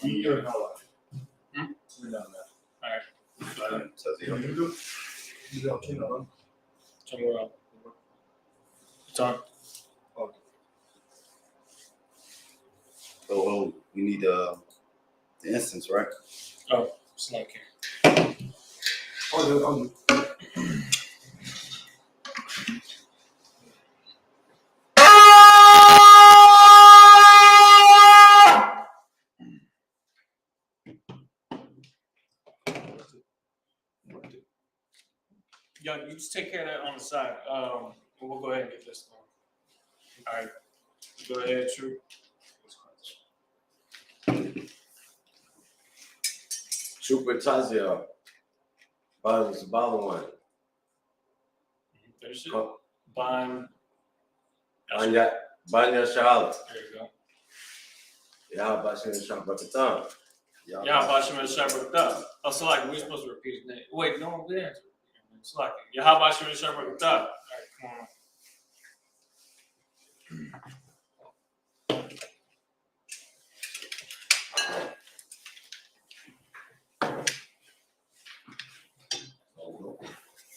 You're not allowed. We're done that. All right. It's on. So we need the instance, right? Oh, it's not here. I'll do. Yeah, you just take care of that on the side. We'll go ahead and get this going. All right. Go ahead, True. Tazia. Balwan. There's it. Banya Shahalat. There you go. Ya Bashin Shabrakatan. Yeah, Bashim and Shabbat. Oh, so like we're supposed to repeat his name. Wait, no, we didn't. It's like Yahabashim and Shabbat. All right, come on.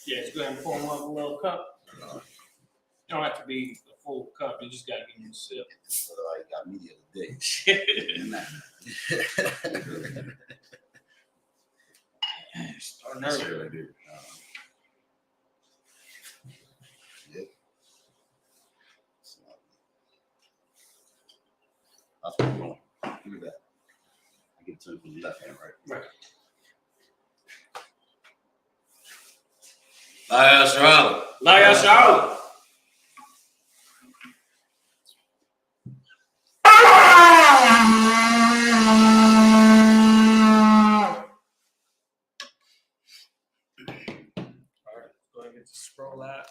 Yeah, just go ahead and pour him up a little cup. You don't have to be a full cup. You just got to give him a sip. I got media today. Start nervous. Yeah. That's what we want. Give me that. I get to from the left hand, right? Right. Laya Shahalat. Laya Shahalat. All right, go ahead and get the scroll out.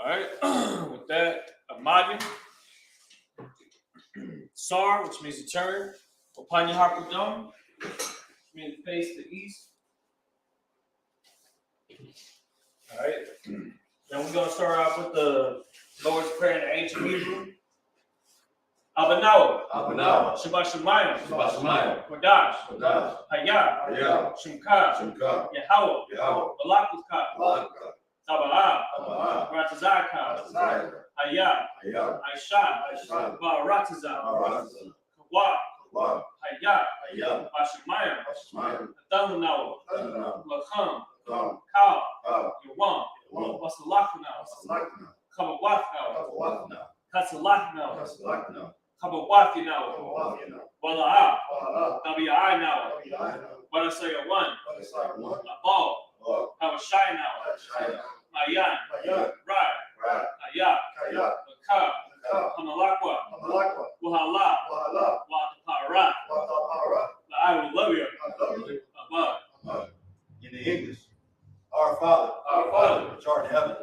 All right, with that, Amadin, Sar, which means to turn, Opanya Hakudon, which means to face the east. All right, now we're going to start off with the Lord's Prayer in the ancient Hebrew. Abanawa, Shabbat Shemayim, Kodash, Hayah, Shemka, Yahweh, Balakutka, Sabbath, Ratazaka, Hayah, Aisha, Baratiza, Kawa, Hayah, Bashemayim, Adamanawa, Lakam, Kal, Yawam, Wasalakana, Kabawatna, Katsalakna, Kabawatina, Wala'a, WI now, Wadasaya 1, Abal, Kawashai now, Mayan, Rai, Hayah, Bakar, Hamalakwa, Wahala, Watapara, I will love you, Abad. In the English, Our Father, which art in heaven,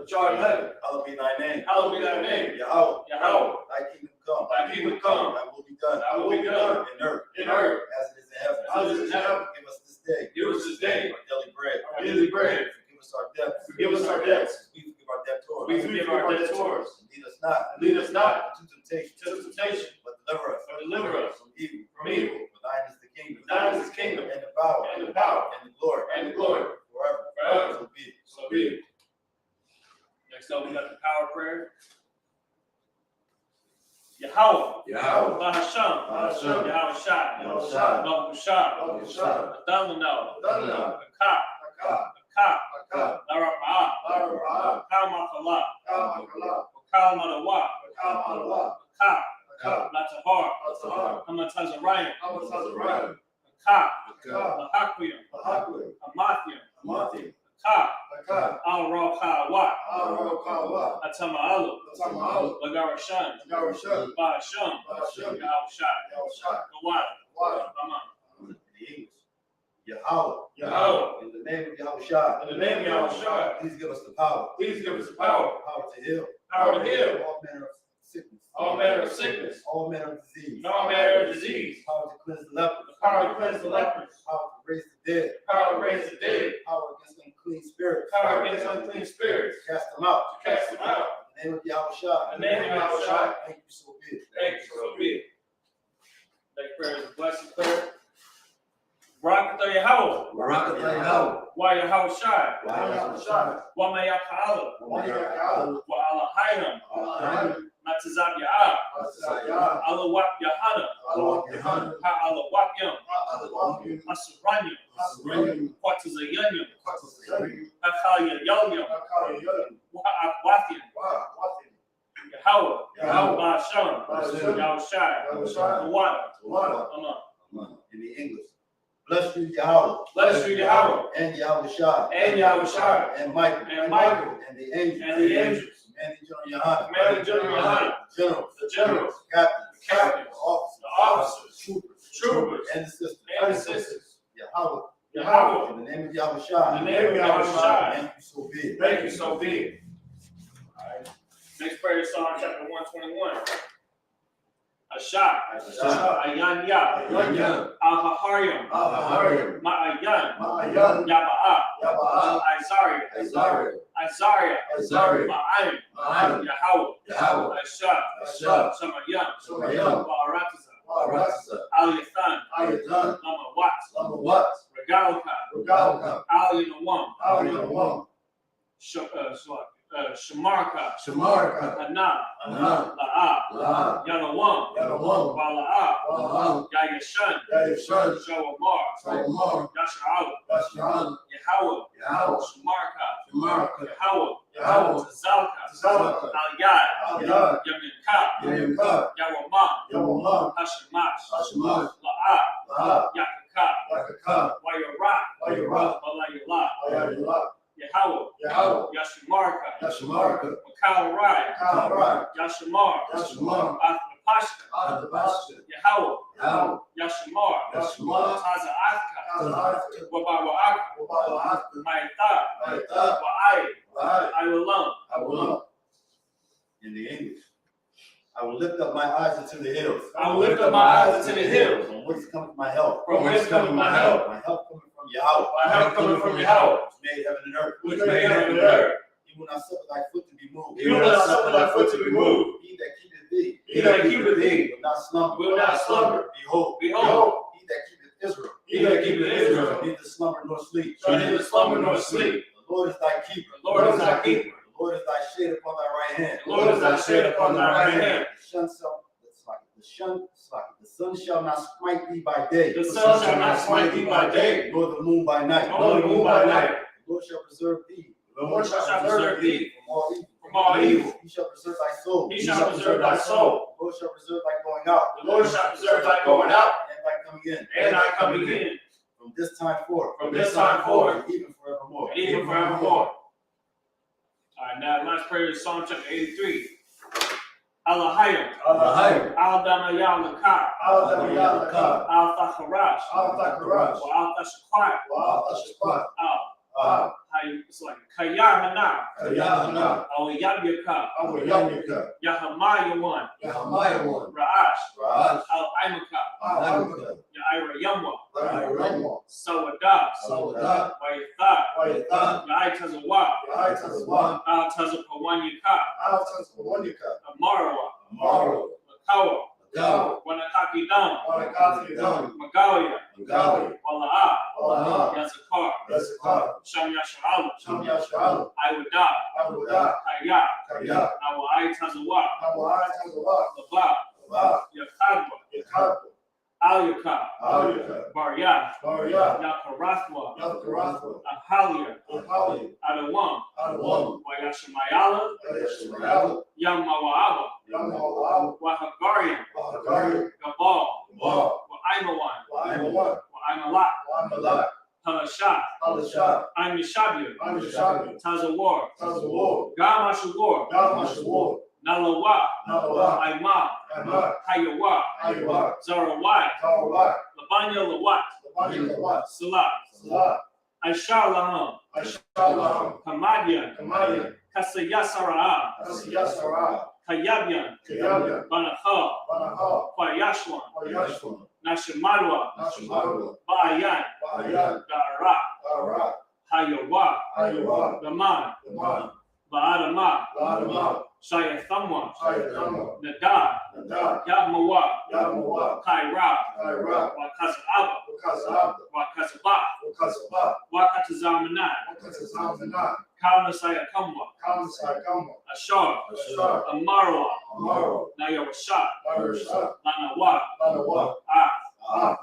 hallowed be thy name. Yahweh, thy kingdom come, thy will be done, in earth, as it is in heaven. Give us this day our daily bread. Forgive us our debts. We forgive our debtors. Lead us not into temptation, but deliver us from evil. For thine is the kingdom, and the power, and the glory, forever. So be it. Next up, we got the power prayer. Yahweh, Bahasham, Yahweh Shai, Babushah, Adamano, Akak, Laraba'ah, Kalmakala, Kalmadawa, Akak, Latahar, Amatazariah, Akak, Lahakwiyam, Amathiam, Akak, Al-Rawkawa, Atama'alu, Lagarashan, Bahasham, Yahweh Shai, Gawada, Aman. Yahweh, in the name of Yahweh Shai, please give us the power. Power to heal. All manner of sickness. All manner of sickness. All manner of disease. And all manner of disease. Power to cleanse the lepers. The power to cleanse the lepers. Power to raise the dead. Power to raise the dead. Power against unclean spirits. Power against unclean spirits. To cast them out. To cast them out. In the name of Yahushua. In the name of Yahushua. Thank you, so be it. Thank you, so be it. Next prayer is a blessing prayer. Barakatah Yahweh. Barakatah Yahweh. Wa Yahushua. Yahushua. Wa Mayaka'ala. Wa Allah Hayam. Matazab Ya'ah. Allah Wap Yahana. Ha Allah Wap Yam. Asuranyam. Quatazayanyam. Ha Khalya Yalyam. Wa Akwathiam. Yahweh. Ba'asham. Yahushua. Wada. Amen. In the English. Bless you, Yahweh. Bless you, Yahweh. And Yahushua. And Yahushua. And Michael. And Michael. And the angels. And the angels. Commanding General Yohana. Commanding General Yohana. Generals. The generals. Captains. The captains. The officers. The troopers. And the sisters. And the sisters. Yahweh. Yahweh. In the name of Yahushua. In the name of Yahushua. Thank you, so be it. Thank you, so be it. Alright. Next prayer is Psalm chapter 121. Ashah. Ayan Ya. Al-Haharyam. Ma'ayan. Yaba'ah. Isaiah. Ma'ayim. Yahweh. Ashah. Shamayam. Ba'arataza. Al-Yathan. Lamawat. Regalka. Al-Yanawam. Shamarka. Hana. La'ah. Yanawam. Wala'ah. Yayashan. Shawamar. Yasha'al. Yahweh. Shamarka. Yahweh. Tazalka. Al-Yad. Yaminka. Yawamah. Hashemash. La'ah. Yakaka. Wayarak. Walayala. Yahweh. Yashamarka. Makal Yashamar. Athlapashka. Yahweh. Yashamar. Taza Athka. Wabawa'aka. Ma'itha. Wa'ai. Iwalam. In the English. I will lift up my eyes into the hills. I will lift up my eyes into the hills. From whence cometh my help? From whence cometh my help? My help cometh from Yahweh. My help cometh from Yahweh. Which made heaven and earth. Which made heaven and earth. He will not suffer thy foot to be moved. He will not suffer thy foot to be moved. He that keepeth thee. He that keepeth thee. Will not slumber. Will not slumber. Behold. Behold. He that keepeth Israel. He that keepeth Israel. Shall neither slumber nor sleep. Shall neither slumber nor sleep. The Lord is thy keeper. The Lord is thy keeper. The Lord is thy shade upon thy right hand. The Lord is thy shade upon thy right hand. The sun shall not smite thee by day. The sun shall not smite thee by day. Nor the moon by night. Nor the moon by night. The Lord shall preserve thee. The Lord shall preserve thee from all evil. from all evil. He shall preserve thy soul. He shall preserve thy soul. The Lord shall preserve thy going out. The Lord shall preserve thy going out and thy coming in. and thy coming in. From this time forth. From this time forth. And even forevermore. And even forevermore. Alright, now last prayer is Psalm chapter 83. Allahayim. Al-Damayalaka. Al-Thacharash. Wa Al-Tashquat. It's like Kayahana. Al-Yabyaka. Yahamayawan. Ra'ash. Al-Aimaka. Ya'ira Yamwa. Sawada. Wa'itha. Ya'itazawa. Al-Tazapawanyaka. Amarawa. Makawa. Wanakaki Dam. Magalia. Wala'ah. Yazakar. Sham Yasha'ala. Iwada. Kaya. Awa'itazawa. Laba. Yakadwa. Al-Yaka. Barya. Yakarathwa. Ahalia. Adawam. Wayashamayala. Yamawa'aba. Wahagarian. Gabal. Wa'aimawan. Wa'aimalak. Halasha. Aimishabia. Tazawar. Gamashawar. Nalawa. Aima. Hayawa. Zarawai. Labanya Lawat. Salah. Aishalaham. Hamadian. Kasayasara. Kayabyan, Kayabyan, Banakha, Banaha, Kwayashwan, Oyashwan, Nashimarwa, Nashimarwa, Baayan, Bayan, Dara, Dara, Hayawa, Ayawa, Gaman, Gaman, Baadama, Ladama, Shayathamwa, Shayatama, Nadar, Nadar, Yamawa, Yamawa, Kaira, Kaira, Wakazaba, Wakazab, Wakazaba, Wakazaba, Wakatazamana, Wakazamana, Kaunasaya Kamwa, Kamsai Kama, Ashar, Ashar, Amarwa, Amaro, Nayawasha, Barusha, Lanawa, Lanawa,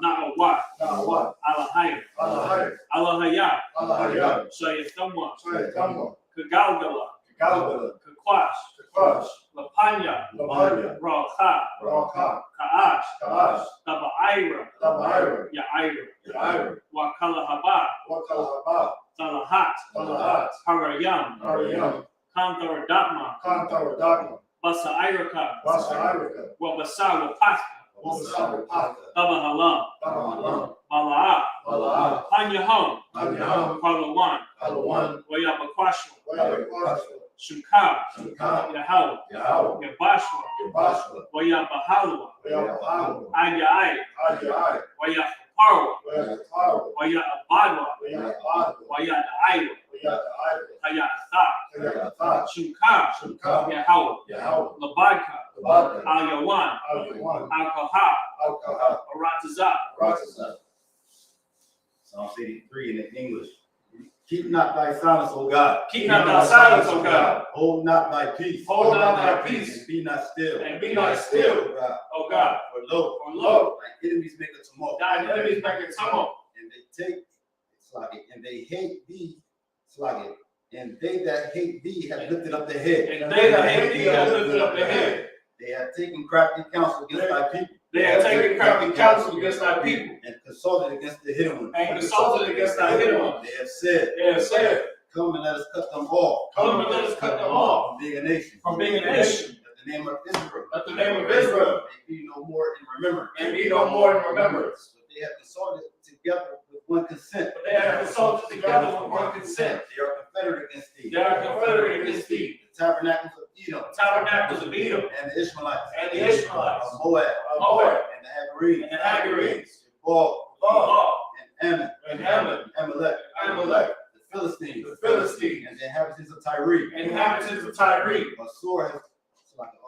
Na'awa, Nawa, Alahayim, Alahai, Alahaya, Alahaya, Shayathamwa, Shayatama, Kagalgala, Galbala, Kakwash, Kakwash, Lapanya, Lapanya, Raha, Raka, Kaash, Kaash, Tabaira, Tabaira, Yaira, Yair, Wakalahaba, Wakalahaba, Salahat, Talahat, Harayam, Ariyam, Kanthar Datma, Kantara Dagma, Basa Iraka, Basa Irika, Wabasa Wapaska, Wasabi Paka, Tabahalam, Tamahalam, Balaa, Bala'a, Panyaham, Anyaham, Parlawan, Palawan, Wayabakwashwa, Wayabakwashwa, Shukar, Shukar, Yahal, Yahau, Yabashwa, Yabashwa, Wayabahalwa, Wayabahalu, Ayai, Ayai, Wayaparwa, Wayataru, Wayabadwa, Wayabadu, Wayadaiwa, Wayataiva, Hayatha, Wayatha, Shukar, Shukar, Yahal, Yahau, Labadka, Labaka, Ayawan, Ayawan, Alkaha, Alkaha, Arataza. Ratasa. Psalm 83 in the English. Keep not thy silence, O God. Keep not thy silence, O God. Hold not thy peace. Hold not thy peace. And be not still. And be not still, O God. O God. For lo, For lo, thy enemies make a tumult. thine enemies make a tumult, And they take, Slug it, and they hate thee, Slug it. And they that hate thee have lifted up their head. and they that hate thee have lifted up their head. They have taken crafty counsel against thy people. They have taken crafty counsel against thy people, And consulted against the hidden ones. and consulted against thy hidden ones. They have said, They have said, come and let us cut them off. come and let us cut them off From being a nation. from being a nation. That the name of Israel. Let the name of Israel may be no more in remembrance. may be no more in remembrance. But they have consulted together with one consent. But they have consulted together with one consent. They are confederate against thee. They are confederate against thee. The tabernacles of Edom. The tabernacles of Edom, And the Ishmaelites. and the Ishmaelites, Of Moab. of Moab, And the Hagarenes. and the Hagarenes, Baal. Baal, And Ammon. and Ammon, Amalek. Amalek, The Philistines. the Philistines, And the inhabitants of Tyre. and inhabitants of Tyre.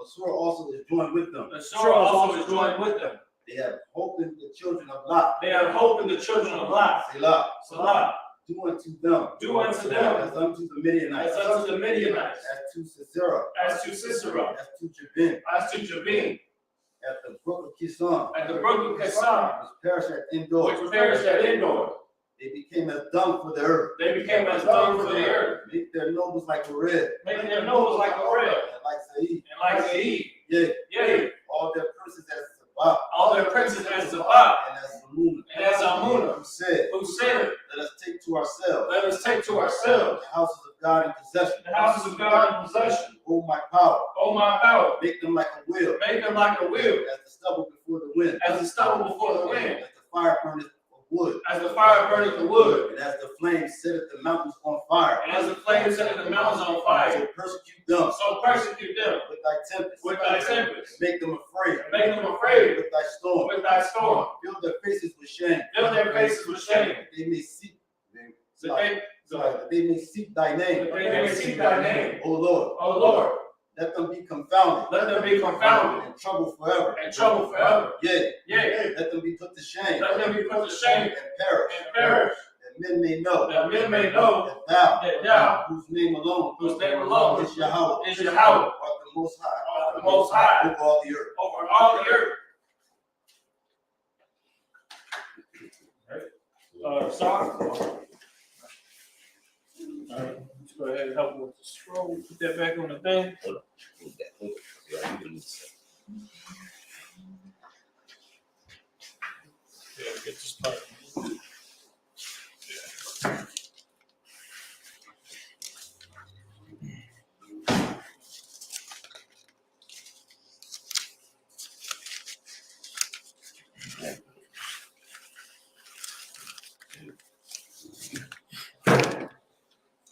Assur also is joined with them. Assur also is joined with them. They have hope in the children of Lot. They have hope in the children of Lot. Selah. Salah, Do unto them. do unto them As unto the Midianites. as unto the Midianites, As to Sisera. as to Sisera, As to Jabin. as to Jabin, At the brook of Kison. at the brook of Kessar, Which perished at Endor. which perished at Endor. They became as dung for the earth. They became as dung for the earth, Make their nobles like a red. making their nose like a red, And like Said. and like Zeid. Yea, Yea, all their princes as Sabbath. all their princes as Zabah, And as Salmuna. and as Amunah, Who said, who said, let us take to ourselves let us take to ourselves the houses of God in possession. the houses of God in possession. Oh my power. O my power, Make them like a wheel. make them like a wheel, As the stubble before the wind. as the stubble before the wind, As the fire burneth of wood. as the fire burneth the wood, And as the flames setteth the mountains on fire. and as the flames set the mountains on fire. So persecute them So persecute them with thy tempest. with thy tempest, Make them afraid and make them afraid with thy storm. with thy storm. Fill their faces with shame. Fill their faces with shame, That they may seek. that That they may seek thy name. they may seek thy name. O Lord, O Lord, let them be confounded. let them be confounded And troubled forever. and troubled forever. Yea, Yea, let them be put to shame. let them be put to shame And perish. and perish, That men may know that men may know that thou, that thou, whose name alone, whose name alone is Yahweh, is Yahweh, art the most high, art the Most High, over all the earth. over all the earth. Sorry. All right, let's go ahead and help with the scroll. Put that back on the thing. Hold that. Yeah, you can listen. Yeah, get this part.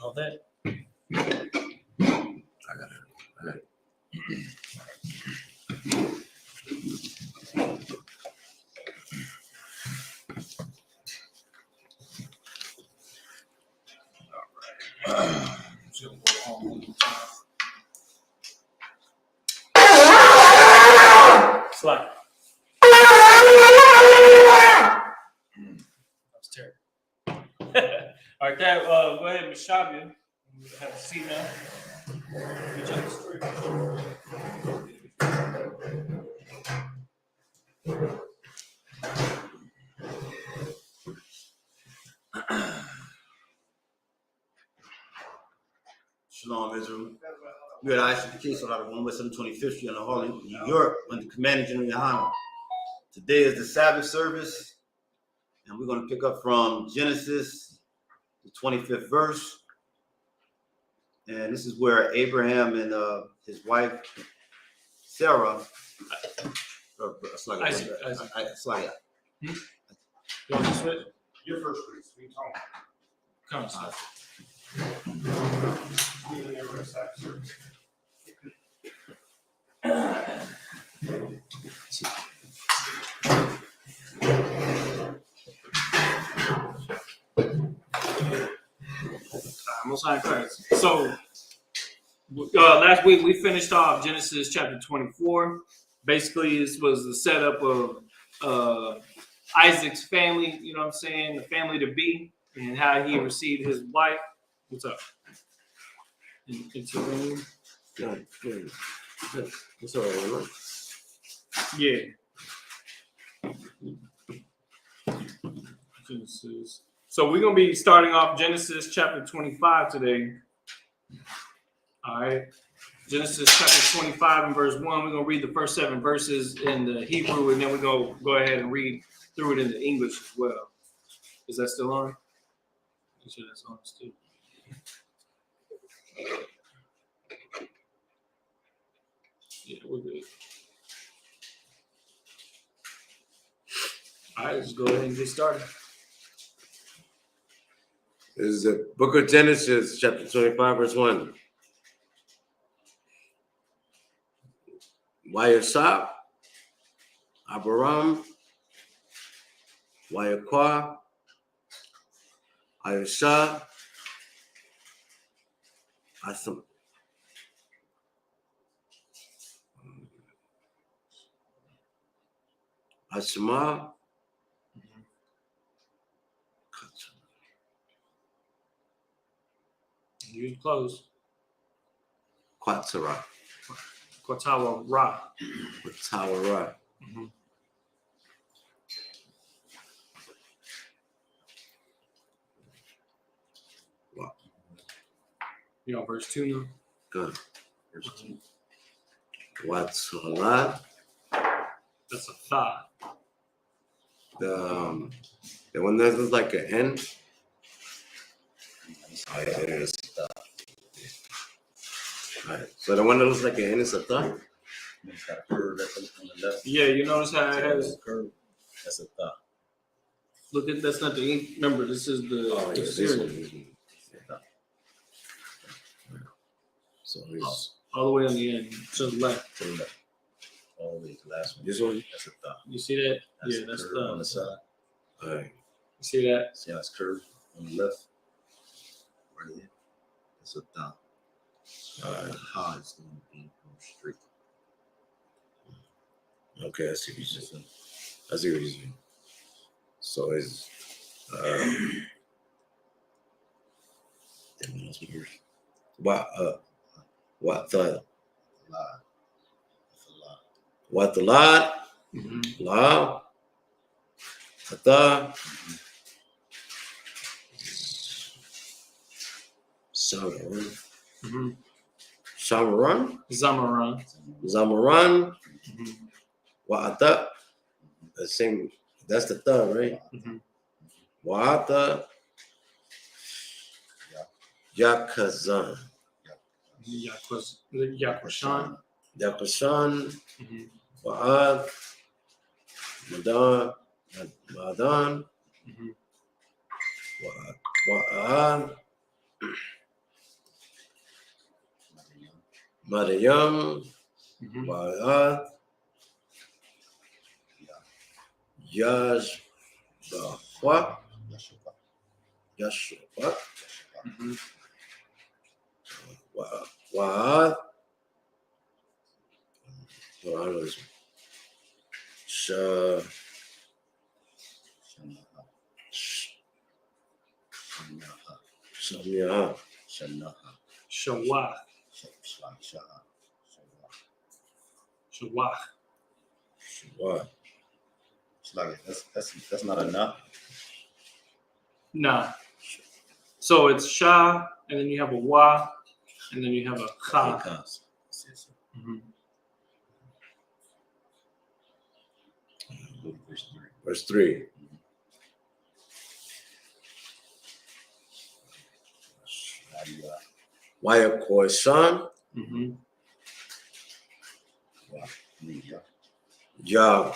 All that. I got it. terrible. All right, that go ahead, Ms. Shabia. Have a seat now. Each other's story. Shalom, Israel. We're at Isupk case on out of 1 West 725th Street in Harlem, New York, under Commander General Yohana. Today is the Sabbath service, and we're going to pick up from Genesis, the 25th verse. And this is where Abraham and his wife, Sarah, Isaac. You want to switch? Your first read. We talk. Come on, son. Most High Christ. So, last week we finished off Genesis chapter 24. Basically, this was the setup of Isaac's family, you know what I'm saying, the family to be, and how he received his wife. What's up? It's a room. Good. It's all right. Yeah. Genesis. So we're going to be starting off Genesis chapter 25 today. All right. Genesis chapter 25 and verse 1. We're going to read the first 7 verses in the Hebrew, and then we're going to go ahead and read through it in the English as well. Is that still on? Make sure that's on still. Yeah, we're good. All right, let's go ahead and get started. This is the book of Genesis, chapter 25, verse 1. Isupk, Abraham, Isupk, Isupk, Asma, You close. Quatsara. Kotawa Ra. Quatawara. You on verse 2 now? Good. Verse 2. Quatsala. That's a thought. The one that looks like an N. Oh, yeah, it is. All right. So the one that looks like an N is a thought. It's got a curve that's on the left. Yeah, you notice how it has. Curve. That's a thought. Look at that's not the ink. Remember, this is the. Oh, yeah, the this serial. one. So it's All the way on the end to the left. To the left. All the way to the last one. this one. That's a thought. You see that? That's Yeah, the that's curve the. on the side. All right. You see that? See how it's curved on the left? Right here. That's a thought. The high is going to be straight. Okay, I see what you're saying. I see what you're saying. So it's what the Lie. That's a lie. what the lot la the Samaran Zamaran. Zamaran Mm-hmm. Wa'ata, the same, that's the third, right? Mm-hmm. Wa'ata Yakazan. Yakwashan. Yakashan Mm-hmm. Wa'ad Madan Mm-hmm. Wa'ad Madayam Mm-hmm. Wa'ad Yashbahwa Yashua Mm-hmm. Wa'ad Shamiah. Shanaha. Shawah. Shaha. Shawah. Shawah. It's like that's not enough. Nah. So it's Shah, and then you have a Wa, and then you have a Cha. Mhm. Verse 3. Verse 3. Waya Koishan. Mhm. Job.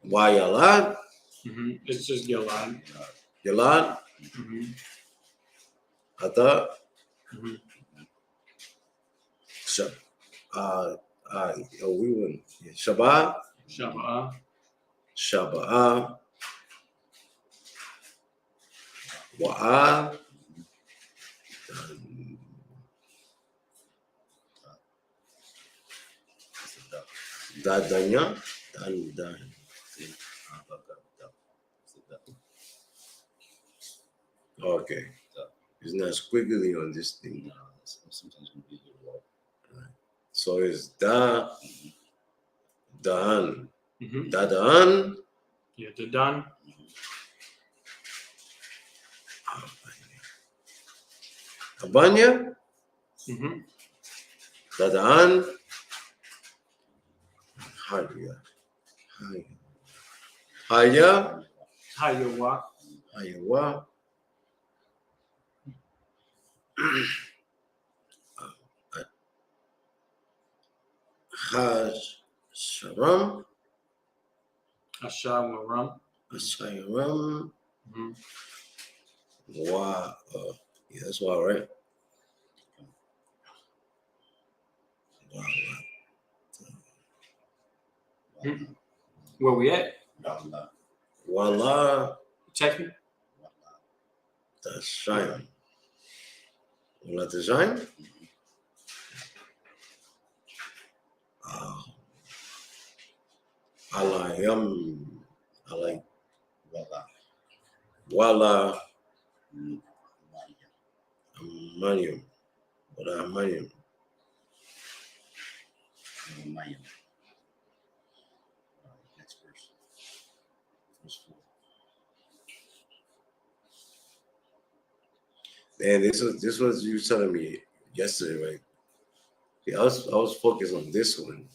Wayalad. Mhm. It's just Yalad. Yalad. Mhm. Ata. Mhm. We went. Shabbat. Shaba'ah. Shaba'ah. Wa'ah. Dadanya. Dan. Okay. It's not squiggly on this thing. Sometimes we be a little So it's da. Dan. Mhm. Dadan. Yeah, Dadan. Abanya. Mhm. Dadan. Haya. Haya. Hayawa. Hayawa. Haj. Sharam. Ashawaram. Ashayaram. Mhm. Wa. Yeah, that's why, right? Wow. Where we at? Wala. Check me. That's shine. Wala to shine. I like Wala Manium. Wala Manium. Next verse. Verse 4. Man, this was you telling me yesterday, right? Yeah, I was focused on this one.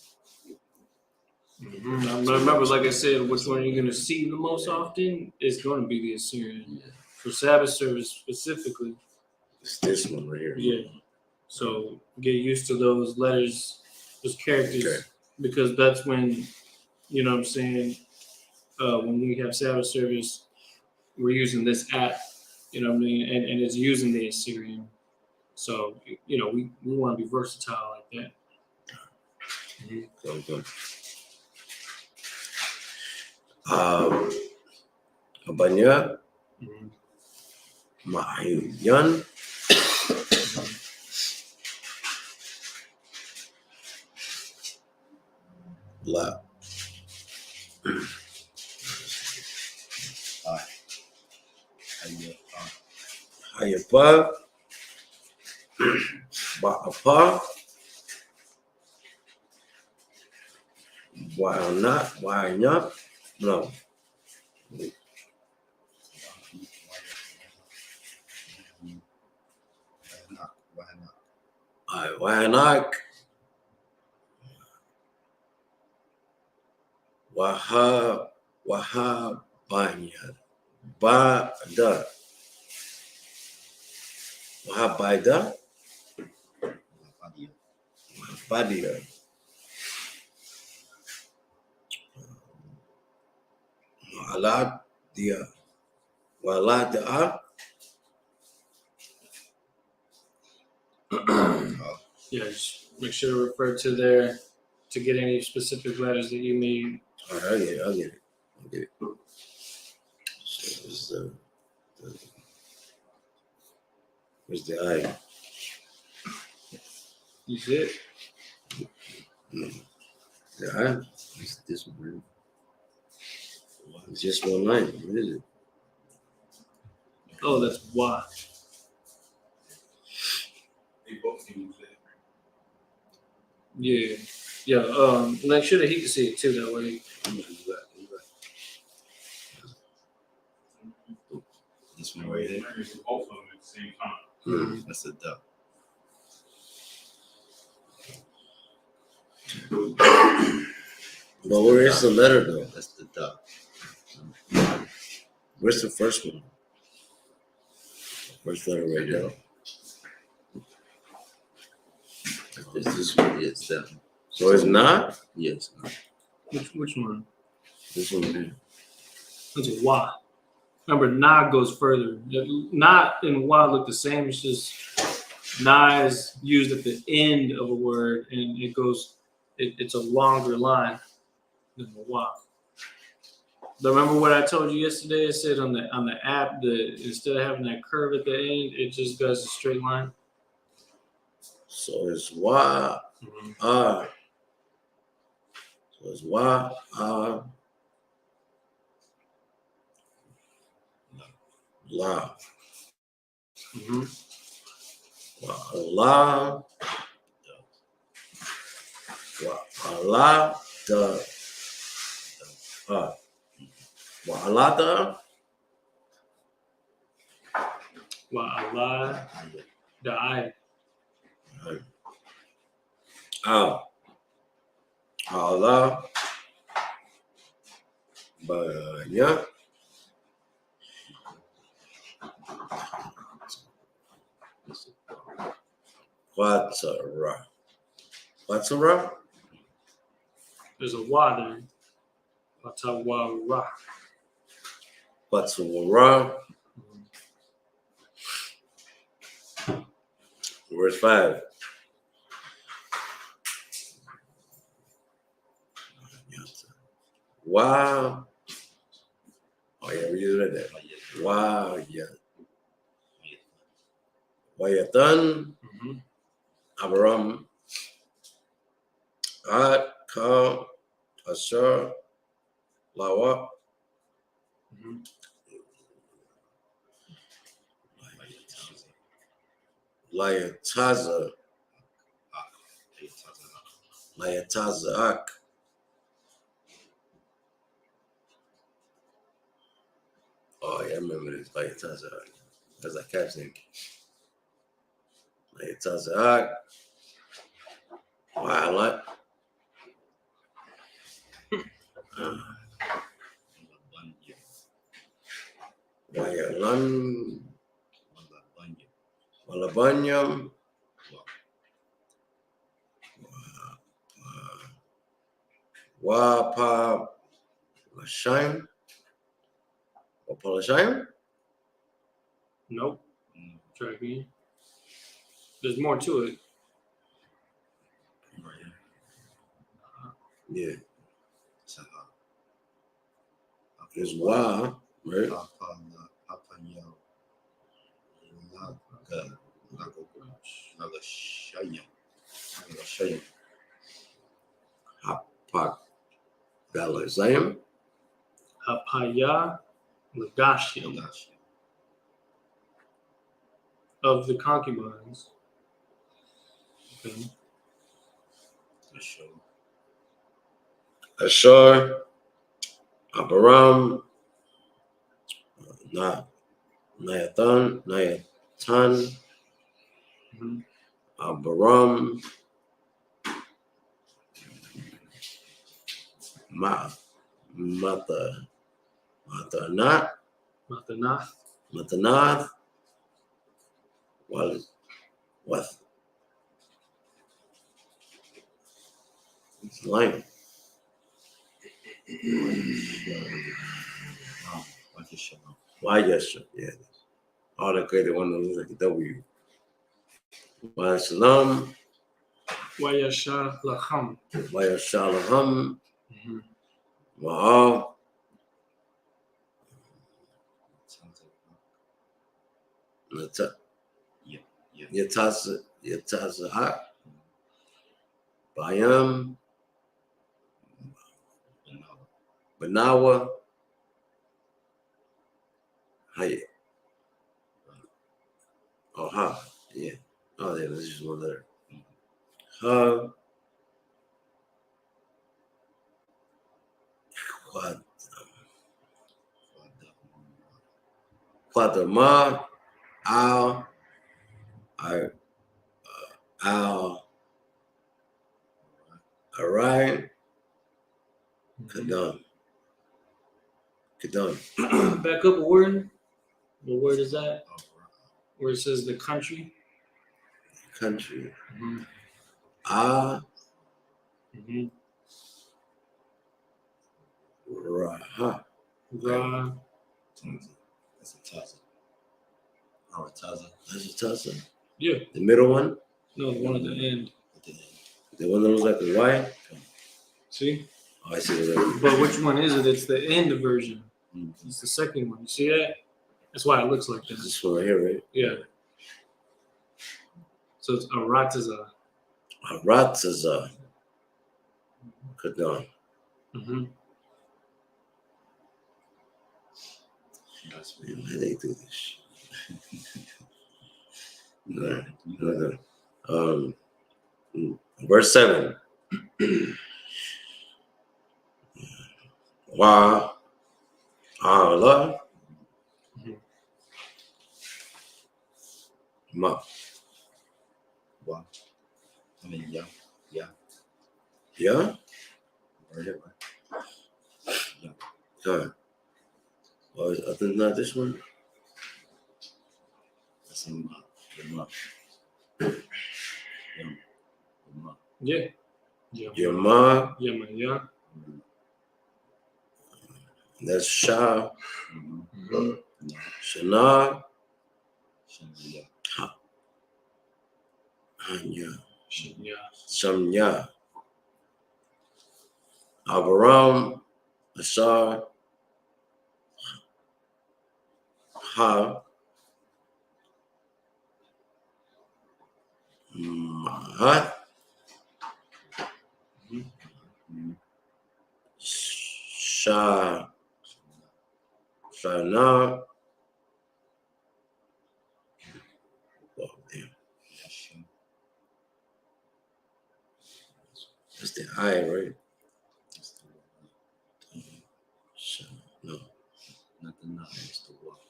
Mhm. I remember, like I said, which one you're going to see the most often is going to be the Assyrian. For Sabbath service specifically. It's this one right here. Yeah. So get used to those letters, those characters, Okay. because that's when, you know what I'm saying, when we have Sabbath service, we're using this app, you know what I mean, and it's using the Assyrian. So, you know, we want to be versatile like that. Okay. Abanya. Mhm. Mahiyan. La. Hayapa. Ba'apa. Why not? Why not? No. Why not? Wahabanya. Bada. Wahabida. Badia. Walad dia. Walad dia. Yeah, just make sure to refer to there to get any specific letters that you need. All right, I'll get it. So where's the I? You see it? No. The I? It's this one. It's just one line. What is it? Oh, that's why. They both can use that. Yeah. Make sure that he can see it too. That way. I'm gonna use that. This one right here. Both of them at the same time. That's a duck. But where is the letter though? That's the duck. Where's the first one? First letter right there. This one is that one. So it's not? Yes. Which one? This one here. That's a why. Remember, na goes further. Not and why look the same. It's just na is used at the end of a word, and it goes. It's a longer line than the why. But remember what I told you yesterday? I said on the app that instead of having that curve at the end, it just does a straight line. So it's why ah. So it's why la. Mm-hmm. Allah, Allah, the, Allah, Well, Allah, the I. Allah, banyak, Watara, There's a wa there. Watawara. Watara, verse 5. Wow. Oh yeah, we just read that. Wow, yeah. Wayatan, Abraham, Ad, Kam, Ashar, Lawa, Layatazak. Oh yeah, I remember this. Layatazak. That's like caption. Layatazak. Wow, what? Wayalan, Walabanyam, Wapa, Lashaim, Wapalashaim. Nope. Try again. There's more to it. Yeah. It's Wa, right? Hapak, Galazayim, Hapaya Lagashim of the concubines. Okay. Ashar, Abaram, Nayatan, Abaram, Matanath, what? It's lame. Why yes, yeah. All the created one looks like a W. Why Shalom, Wayasha Lacham. why Shalom, Wa'al, Yataza'ak, Bayam, Banawa, Oh, ha. Yeah. Oh, yeah, that's just one letter. Ha. Quadama. Al. Al. Orion. Kadam. Back up a word. What word is that? Where it says the country. Country. Mm-hmm. Mm-hmm. Raha. Ra. That's a Taza. Or a Taza. That's a Tasa. Yeah. The middle one? No, the one at the end. At the end. The one that looks like a Y? See? Oh, I see it already. But which one is it? It's the end version. Mm-hmm. It's the second one. You see that? That's why it looks like It's that. this one right here, right? Yeah. So it's Arataza. Arataza. Kadam. Mm-hmm. That's Man, how they do this? No. Verse 7. Wa Allah ma. Wow. I mean, yeah. Yeah? Right here, right? Sorry. Oh, is other than that this one? That's in the month. Yeah. Yeah. Yama. Yeah, man. Yeah. That's Shah. Mm-hmm. Shana. Shania. Hanya. Yeah. Samnya. Abraham. Asar. Ha. Mahat. Shah. Shana. Oh, damn. That's the I, right? No. Not the nine, it's the one.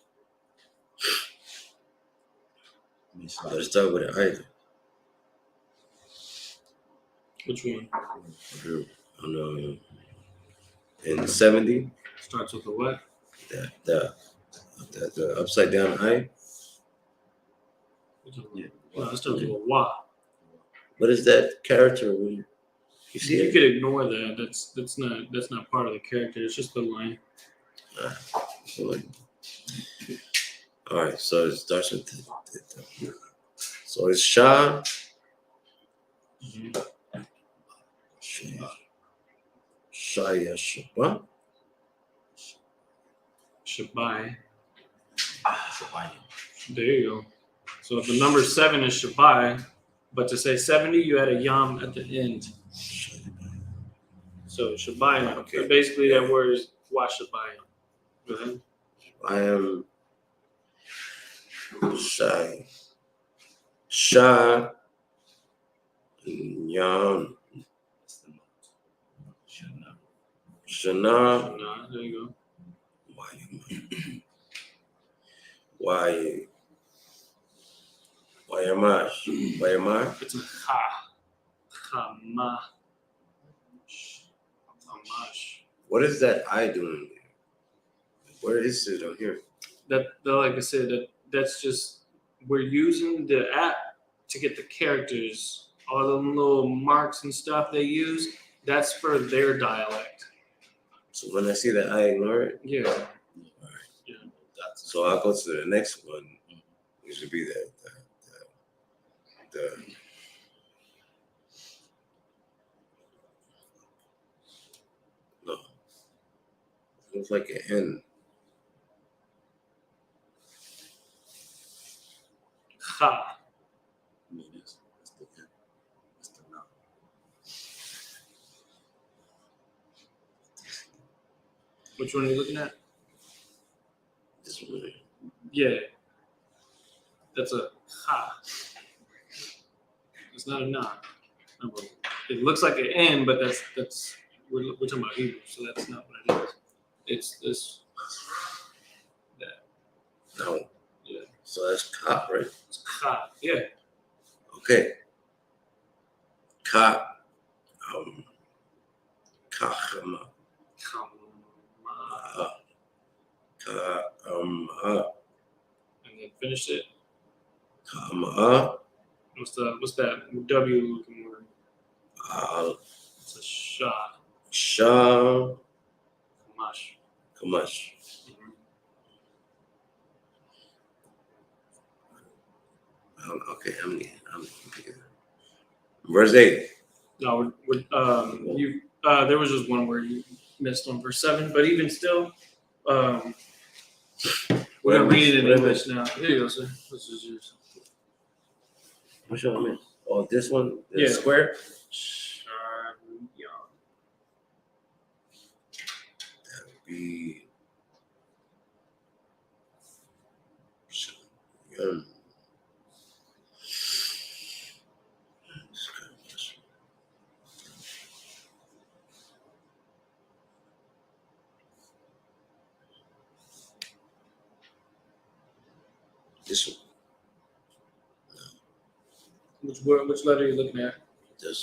Let me see. Let's start with the I. Which one? In 70, Starts with the what? the upside down I. Yeah. No, it starts with a wa. What is that character? You see You it? could ignore that. That's not part of the character. It's just the line. All right, so it starts with so it's Shah. Mm-hmm. Shaya Shaba. Shabai. Shabai. There you go. So if the number 7 is Shabai, but to say 70, you add a yam at the end. So Shabai. Okay. Basically, that word is wa Shabai. Go ahead. I am Shai. Shah. Yam. Shana. Nah, there you go. Why am I? It's a ha. Chama. Chamash. What is that I doing there? Where is it on here? That like I said, that's just we're using the app to get the characters, all the little marks and stuff they use. That's for their dialect. So when I see that, I ignore it. Yeah. All right. Yeah. So I'll go to the next one. It should be the no. It looks like an N. Ha. I mean, it's the end. It's the now. Which one are you looking at? This one. Yeah. That's a Ha. It's not a na. Remember, it looks like an N, but that's we're talking about Hebrew, so that's not what it is. It's this, that. No. Yeah. So that's ka, right? It's ka. Yeah. Okay. Ka. Kachama. Kama. Ka. And then finish it. Kama. What's that W looking word? It's a sha. Sha. Kamash. Kamash. Okay, I'm verse 8. No, there was just one word you missed on verse 7, but even still, we're gonna read it in English now. Here you go, sir. This is yours. Which one I miss? Oh, this one? The Yeah. square? Yeah. That would be this one. Which letter are you looking at? The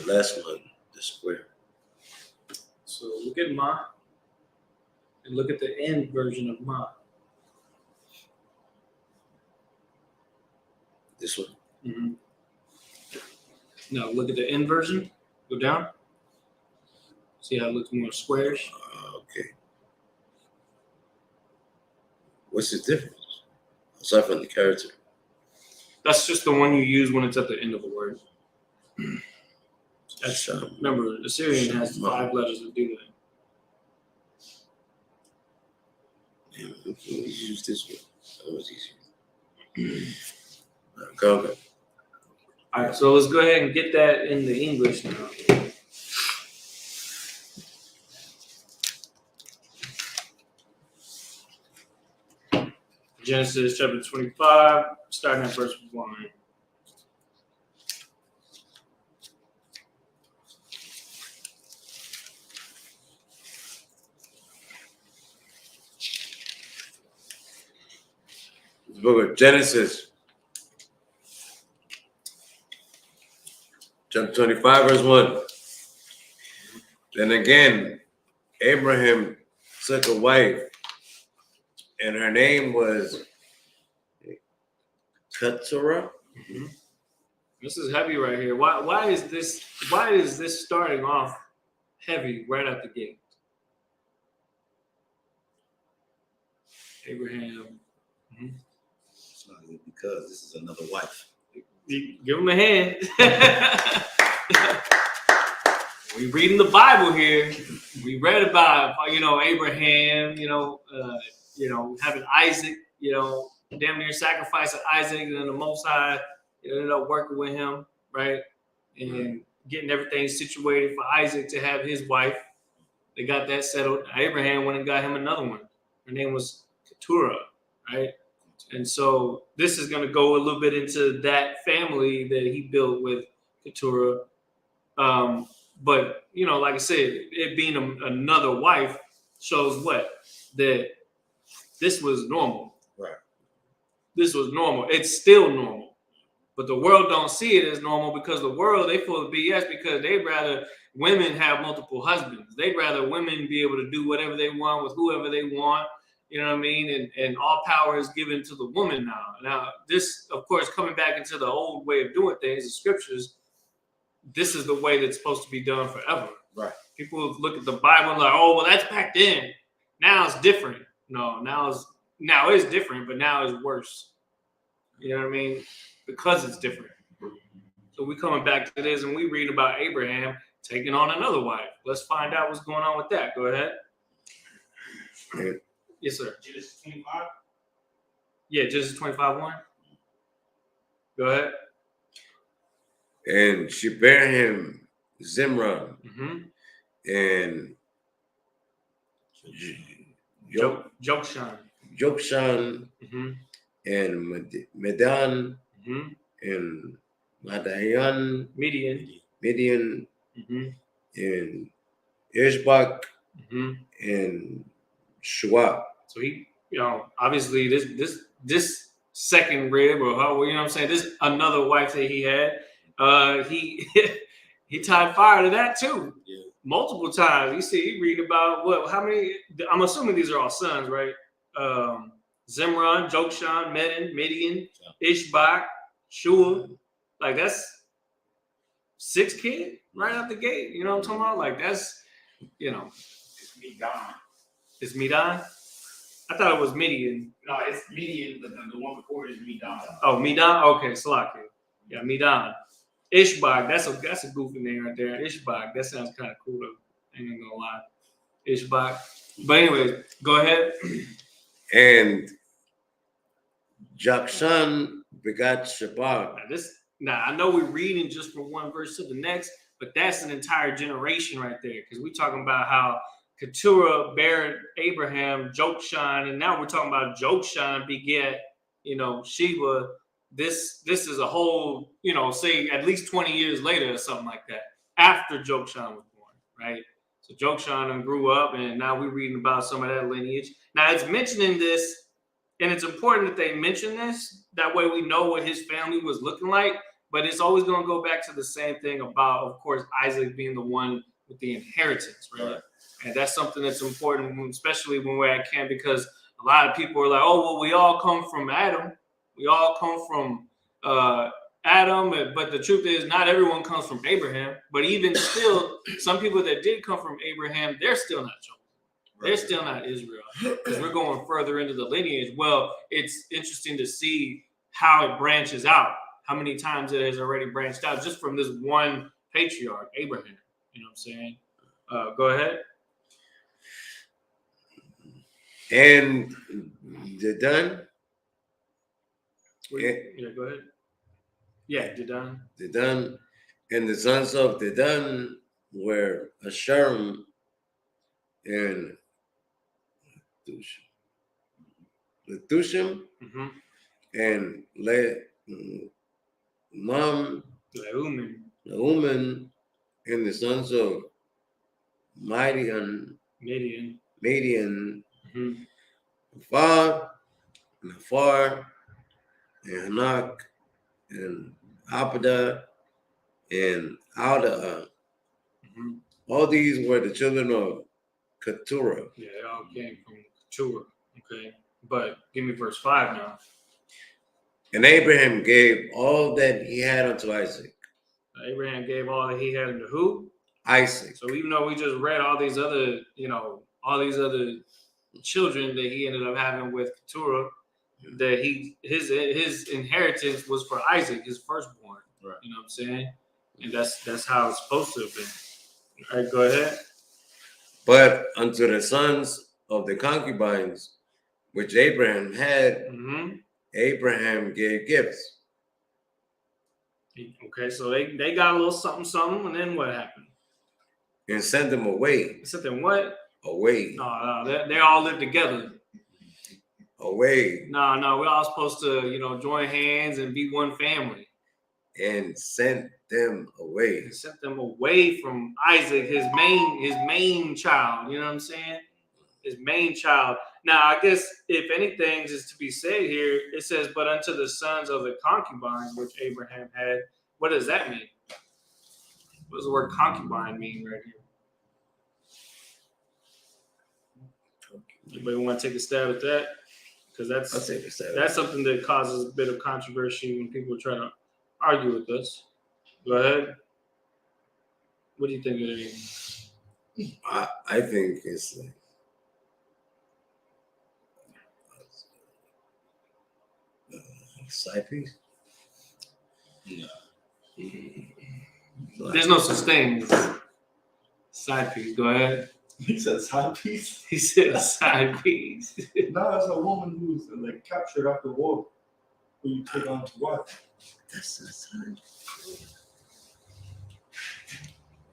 last one, the square. So look at Ma and look at the end version of Ma. This one. Mm-hmm. Now look at the end version. Go down. See how it looks more squarish? Okay. What's the difference? Aside from the character. That's just the one you use when it's at the end of a word. That's remember, Assyrian has 5 letters to do that. Yeah, let's use this one. That was easier. Go. All right, so let's go ahead and get that in the English now. Genesis chapter 25, starting at verse 1. The book of Genesis, chapter 25, verse 1. Then again, Abraham took a wife, and her name was Keturah. Mm-hmm. This is heavy right here. Why is this starting off heavy right out the gate? Abraham. Mm-hmm. It's not good because this is another wife. Give him a hand. We reading the Bible here. We read about Abraham. Having Isaac. Damn near sacrificing Isaac, and then the Most High ended up working with him, right, and getting everything situated for Isaac to have his wife. They got that settled. Abraham went and got him another one. Her name was Keturah, right? And so this is going to go a little bit into that family that he built with Keturah. But, like I said, it being another wife shows what? That this was normal. Right. This was normal. It's still normal. But the world don't see it as normal because the world, they full of BS because they'd rather women have multiple husbands. They'd rather women be able to do whatever they want with whoever they want. You know what I mean? And all power is given to the woman now. Now, this, of course, coming back into the old way of doing things, the scriptures, this is the way that's supposed to be done forever. Right. People look at the Bible and like, oh, well, that's back then. Now it's different. No, now it's different, but now it's worse. You know what I mean? Because it's different. So we coming back to this and we read about Abraham taking on another wife. Let's find out what's going on with that. Go ahead. Yes, sir. Genesis 25. Yeah, Genesis 25:1. Go ahead. And she bare him Zimran and Jokshan. Jokshan and Medan and Madayan, Midian, and Isupk, and Shua. So he, obviously this second rib, or how, you know what I'm saying, this another wife that he had, he he tied fire to that too. Yeah. Multiple times. You see, you read about how many? I'm assuming these are all sons, right? Zimran, Jokshan, Midian, Ishbak, Shua. Like that's 6 kids right out the gate. You know what I'm talking about? Like that's, It's Midan. it's Midan. I thought it was Midian. No, it's Midian. The one before is Midan. Oh, Midan. Okay, Salaki. Yeah, Midan. Ishbak. That's a goofy name right there. Ishbak. That sounds kind of cool though. Ain't gonna lie. Ishbak. But anyways, go ahead. And Jokshan begot Shabbat. Now I know we're reading just from one verse to the next, but that's an entire generation right there. Because we're talking about how Keturah bare Abraham, Jokshan, and now we're talking about Jokshan beget, Sheba. This is a whole, say at least 20 years later or something like that, after Jokshan was born, right? So Jokshan grew up, and now we're reading about some of that lineage. Now it's mentioning this, and it's important that they mention this. That way we know what his family was looking like. But it's always going to go back to the same thing about, of course, Isaac being the one with the inheritance, right? And that's something that's important, especially when we're at camp, because a lot of people are like, oh, well, we all come from Adam. We all come from Adam. But the truth is, not everyone comes from Abraham. But even still, some people that did come from Abraham, they're still not chosen. They're still not Israel, because we're going further into the lineage. Well, it's interesting to see how it branches out, how many times it has already branched out just from this one patriarch, Abraham. You know what I'm saying? Go ahead. And Dedan. Yeah, go ahead. Yeah, Dedan. Dedan. And the sons of Dedan were Asherim and Letushim and Leuman, and the sons of Midian, Nafar, and Hanak, and Apada, and Alda. All these were the children of Keturah. Yeah, they all came from Keturah. Okay. But give me verse 5 now. And Abraham gave all that he had unto Isaac. Abraham gave all that he had unto who? Isaac. So even though we just read all these other, children that he ended up having with Keturah, that his inheritance was for Isaac, his firstborn. Right. You know what I'm saying? And that's how it's supposed to have been. All right, go ahead. But unto the sons of the concubines which Abraham had, Abraham gave gifts. Okay, so they got a little something, and then what happened? And sent them away. Sent them what? Away. No, they all live together. Away. No, we're all supposed to, join hands and be one family. And sent them away. He sent them away from Isaac, his main child. You know what I'm saying? His main child. Now, I guess if anything is to be said here, it says, but unto the sons of the concubines which Abraham had. What does that mean? What does the word concubine mean right here? Anybody want to take a stab at that? Because that's something that causes a bit of controversy when people try to argue with us. Go ahead. What do you think it is? I think it's like side piece. Yeah. There's no such thing as side piece. Go ahead. He said side piece? He said side piece. No, that's a woman who's like captured after war. Who you take on to what? That's the side.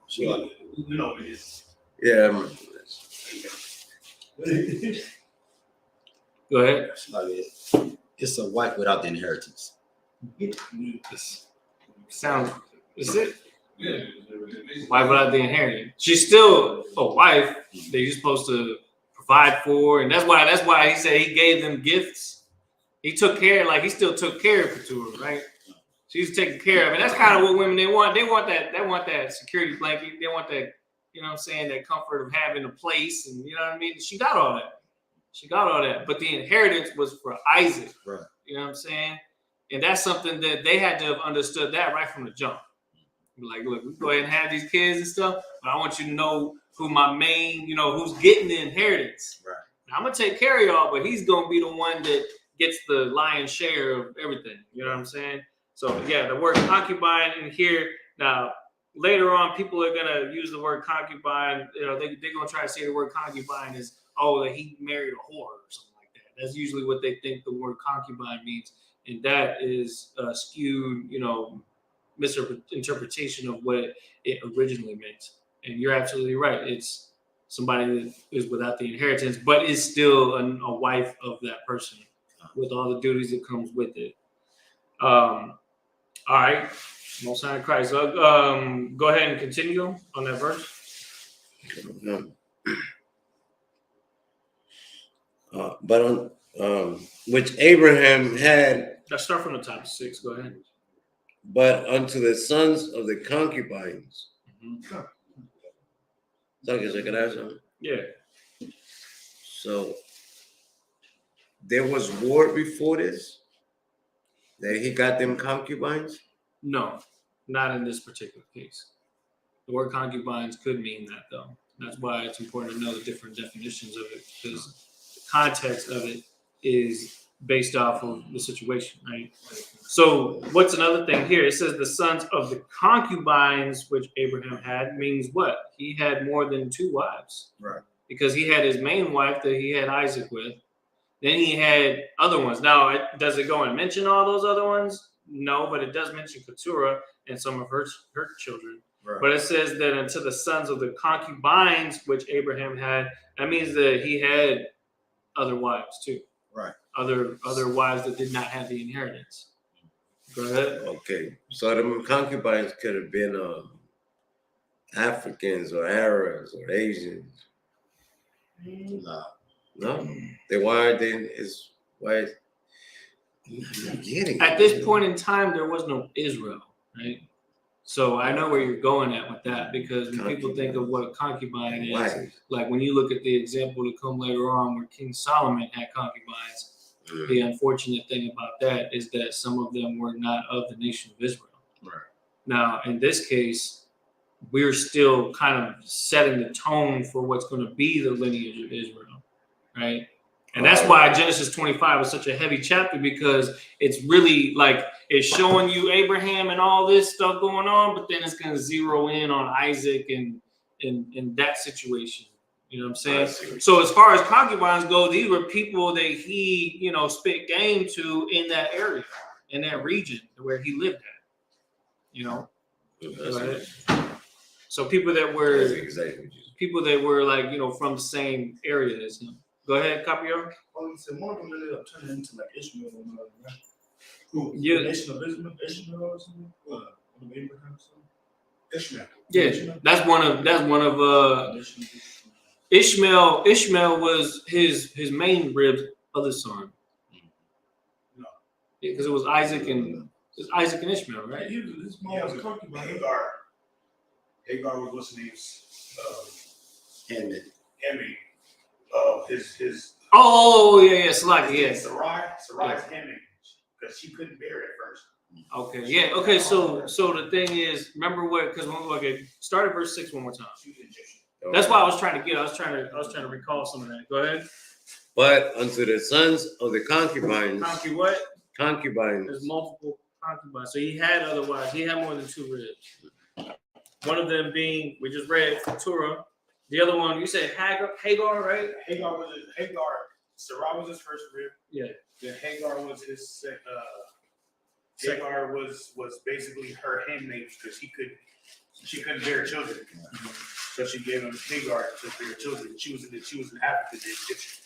You know what it is. Yeah. Go ahead. It's a wife without the inheritance. This sounds. Is it? Yeah. Wife without the inheritance. She's still a wife that you're supposed to provide for, and that's why he said he gave them gifts. He took care, like he still took care of Keturah, right? She's taken care of, and that's kind of what women they want. They want that security blanket. They want that, you know what I'm saying, that comfort of having a place, and you know what I mean. She got all that. But the inheritance was for Isaac, Right. You know what I'm saying? And that's something that they had to have understood that right from the jump. Like, look, we go ahead and have these kids and stuff, but I want you to know who my main, who's getting the inheritance. Right. Now, I'm gonna take care of y'all, but he's gonna be the one that gets the lion's share of everything. You know what I'm saying? So yeah, the word concubine in here. Now, later on, people are gonna use the word concubine. They're gonna try to say the word concubine is, that he married a whore or something like that. That's usually what they think the word concubine means, and that is skewed, misinterpretation of what it originally meant. And you're absolutely right. It's somebody that is without the inheritance, but is still a wife of that person with all the duties that comes with it. All right. Most High Christ. Go ahead and continue on that verse. But on which Abraham had. Let's start from the top. 6. Go ahead. But unto the sons of the concubines. Mm-hmm. So I guess I could ask something. Yeah. So there was war before this? That he got them concubines? No, not in this particular case. The word concubines could mean that, though. That's why it's important to know the different definitions of it, because the context of it is based off of the situation, right? So what's another thing here? It says the sons of the concubines which Abraham had means what? He had more than 2 wives. Right. Because he had his main wife that he had Isaac with. Then he had other ones. Now, does it go and mention all those other ones? No, but it does mention Keturah and some of her children. Right. But it says that unto the sons of the concubines which Abraham had, that means that he had other wives too. Right. Other wives that did not have the inheritance. Go ahead. Okay. So the concubines could have been Africans or Arabs or Asians. Nah. No? Then why then is why I'm not getting At this point in time, there was no Israel, right? So I know where you're going at with that, because when people think of what a concubine is, Why? like when you look at the example to come later on where King Solomon had concubines, the unfortunate thing about that is that some of them were not of the nation of Israel. Right. Now, in this case, we're still kind of setting the tone for what's going to be the lineage of Israel, right? And that's why Genesis 25 is such a heavy chapter, because it's really like it's showing you Abraham and all this stuff going on, but then it's going to zero in on Isaac and that situation. You know what I'm saying? So as far as concubines go, these were people that he, spit game to in that area, in that region where he lived at. Right? So people that were like, from the same area as him. Go ahead, Capio. Oh, you said one of them ended up turning into like Ishmael or whatever, right? Who? Yeah. The nation of Ishmael or something? What? One of Abraham's son? Ishmael. Yeah, Ishmael? that's one of Ishmael was his main rib's other son. No. Yeah, because it was Isaac and Ishmael, right? Right? His mom was a concubine. Hagar was what's his name? Hemi. His Oh yeah, Salaki, yes. Sarai's Hemi, because she couldn't bear it at first. Okay, yeah, okay. So the thing is, remember what? Because start at verse 6 one more time. She was Egyptian. That's why I was trying to get. I was trying to recall some of that. Go ahead. But unto the sons of the concubines. What? Concubines. There's multiple concubines. So he had other wives. He had more than 2 ribs. One of them being, we just read, Keturah. The other one, you said Hagar, right? Sarai was his first rib. Yeah. Then Hagar was his second. Hagar was basically her handmaid because she couldn't bear children. So she gave him Hagar to bear children. She was in Africa, the Egyptian.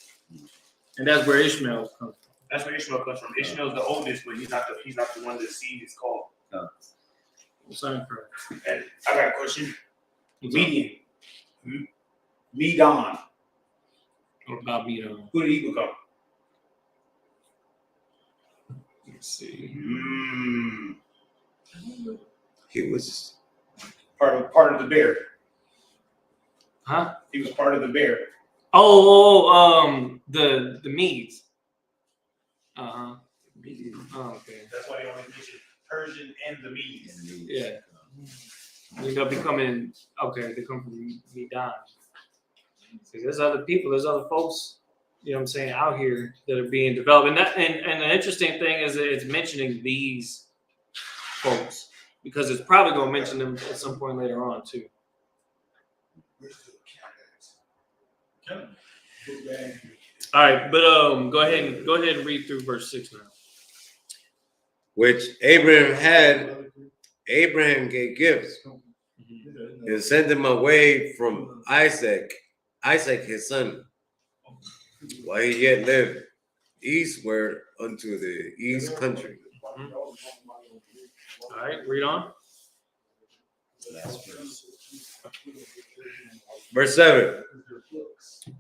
And that's where Ishmael comes from. That's where Ishmael comes from. Ishmael's the oldest, but he's not the one the seed is called. Sign for And I got a question. What's Median. Medon. what about me though? Who did he become? Let's see. He was Part of the bear. Huh? He was part of the bear. The Medes. Oh, okay. That's why they only mention Persian and the Medes. Yeah. They end up becoming they come from Medan. See, there's other people, there's other folks, you know what I'm saying, out here that are being developed. And the interesting thing is that it's mentioning these folks because it's probably gonna mention them at some point later on too. All right, but go ahead and read through verse 6 now. which Abraham gave gifts and sent him away from Isaac his son, while he yet lived eastward unto the east country. All right, read on. Verse 7.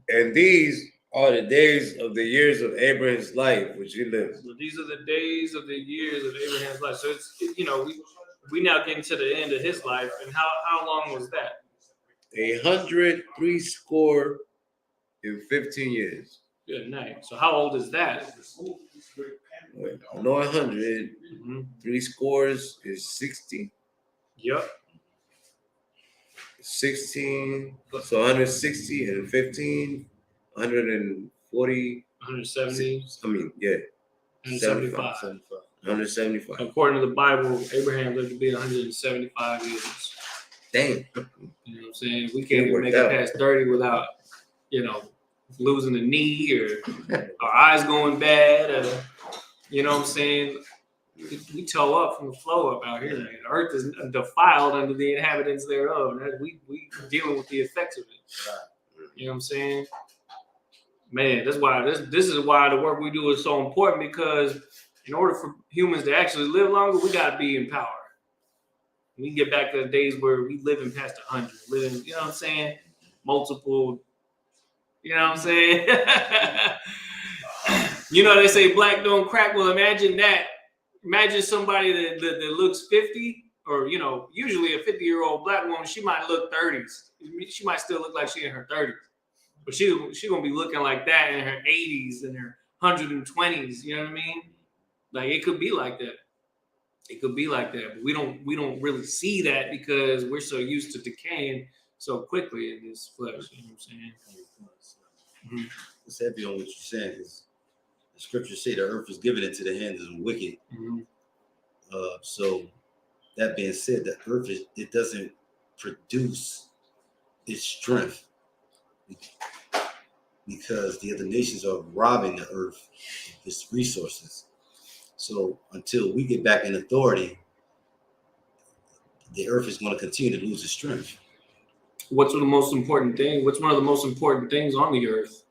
And these are the days of the years of Abraham's life which he lived. So these are the days of the years of Abraham's life. So it's we now getting to the end of his life, and how long was that? 160 and 15 years. Good night. So how old is that? No, 100. Mm-hmm. 3 scores is 60. Yep. 16. So 160 and 15. 140. 170. I mean, yeah. 175. 175. According to the Bible, Abraham lived to be 175 years. Damn. You know what I'm saying? We can't even worked make it out. past 30 without, losing a knee or our eyes going bad or, you know what I'm saying? We toe up from the flow up out here, man. The earth is defiled under the inhabitants thereof. And we dealing with the effects of it. You know what I'm saying? Man, that's why this is why the work we do is so important, because in order for humans to actually live longer, we got to be in power. We get back to the days where we living past 100, living, you know what I'm saying? Multiple, you know what I'm saying? They say black don't crack. Well, imagine that. Imagine somebody that looks 50, or, usually a 50-year-old black woman, she might look 30s. She might still look like she in her 30s. But she going to be looking like that in her 80s and her 120s. You know what I mean? Like, it could be like that. It could be like that. But we don't really see that because we're so used to decaying so quickly in this flesh. You know what I'm saying? Mm-hmm. It's heavy on what you're saying, because the scriptures say the earth is given into the hands of the wicked. Mm-hmm. So that being said, the earth it doesn't produce its strength, because the other nations are robbing the earth of its resources. So until we get back in authority, the earth is going to continue to lose its strength. What's one of the most important things on the earth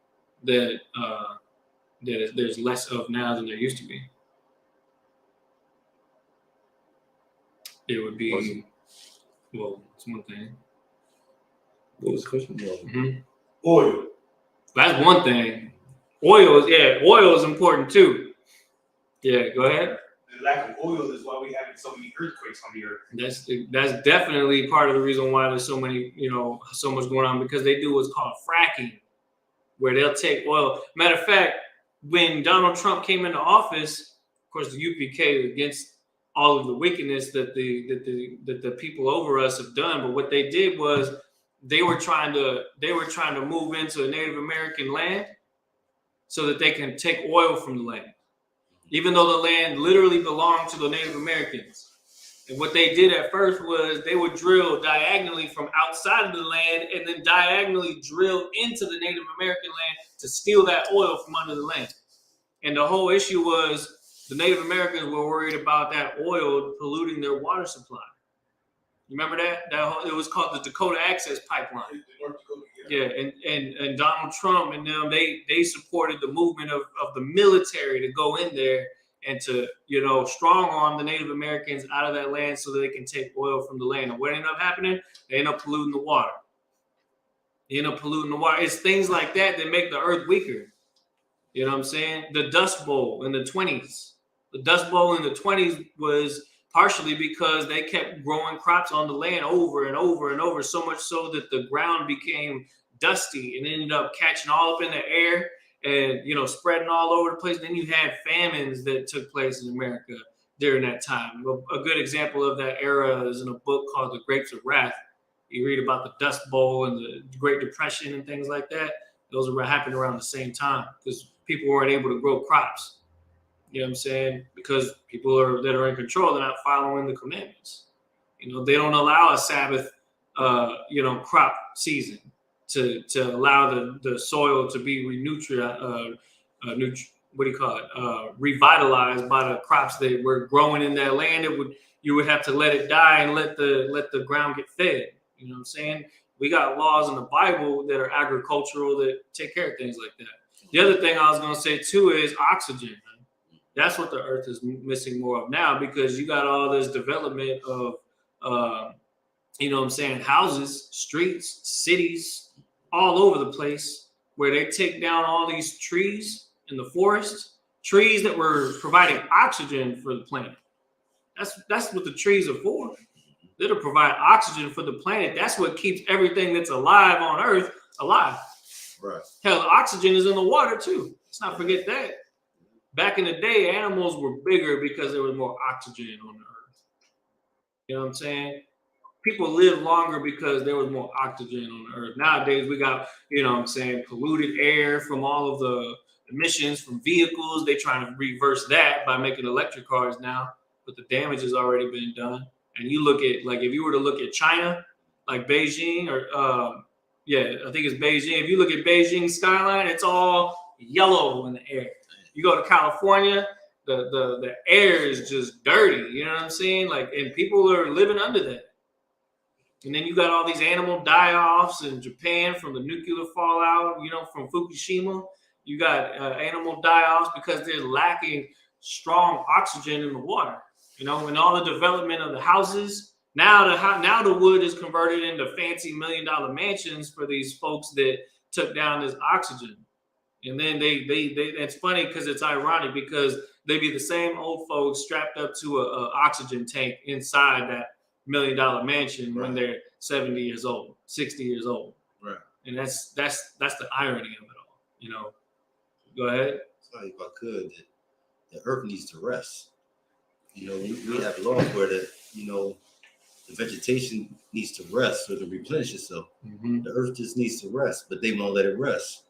that there's less of now than there used to be? It would be, it's one thing. What was the question? Mm-hmm. Oil. That's one thing. Oil is important too. Yeah, go ahead. The lack of oil is why we having so many earthquakes on the earth. That's definitely part of the reason why there's so many, so much going on, because they do what's called fracking, where they'll take oil. Matter of fact, when Donald Trump came into office, of course, the UPK against all of the wickedness that the people over us have done. But what they did was they were trying to move into a Native American land so that they can take oil from the land, even though the land literally belonged to the Native Americans. And what they did at first was they would drill diagonally from outside of the land and then diagonally drill into the Native American land to steal that oil from under the land. And the whole issue was the Native Americans were worried about that oil polluting their water supply. You remember that? It was called the Dakota Access Pipeline. yeah, and Donald Trump and them, they supported the movement of the military to go in there and to, strong arm the Native Americans out of that land so that they can take oil from the land. And what ended up happening? They end up polluting the water. It's things like that that make the earth weaker. You know what I'm saying? The Dust Bowl in the 20s. The Dust Bowl in the 20s was partially because they kept growing crops on the land over and over and over, so much so that the ground became dusty and ended up catching all up in the air and, spreading all over the place. Then you had famines that took place in America during that time. A good example of that era is in a book called The Grapes of Wrath. You read about the Dust Bowl and the Great Depression and things like that. Those are happening around the same time because people weren't able to grow crops. You know what I'm saying? Because people that are in control, they're not following the commandments. They don't allow a Sabbath, crop season to allow the soil to be revitalized by the crops that were growing in that land. You would have to let it die and let the ground get fed. You know what I'm saying? We got laws in the Bible that are agricultural that take care of things like that. The other thing I was going to say too is oxygen. Man. That's what the earth is missing more of now because you got all this development of, houses, streets, cities, all over the place where they take down all these trees in the forest, trees that were providing oxygen for the planet. That's what the trees are for. They're to provide oxygen for the planet. That's what keeps everything that's alive on Earth alive. Right. Hell, the oxygen is in the water too. Let's not forget that. Back in the day, animals were bigger because there was more oxygen on the Earth. You know what I'm saying? People lived longer because there was more oxygen on the Earth. Nowadays, we got, polluted air from all of the emissions from vehicles. They're trying to reverse that by making electric cars now, but the damage has already been done. And you look at, if you were to look at China, like Beijing, or I think it's Beijing. If you look at Beijing skyline, it's all yellow in the air. You go to California, the air is just dirty. You know what I'm saying? And people are living under that. And then you got all these animal die-offs in Japan from the nuclear fallout, from Fukushima. You got animal die-offs because they're lacking strong oxygen in the water. And all the development of the houses. Now the wood is converted into fancy $1 million mansions for these folks that took down this oxygen. And then they it's funny because it's ironic because they be the same old folks strapped up to a oxygen tank inside that $1 million mansion when they're 70 years old, 60 years old. Right. And that's the irony of it all. Go ahead. Sorry, if I could, the earth needs to rest. We have laws where the vegetation needs to rest or to replenish itself. Mm-hmm. The earth just needs to rest, but they won't let it rest.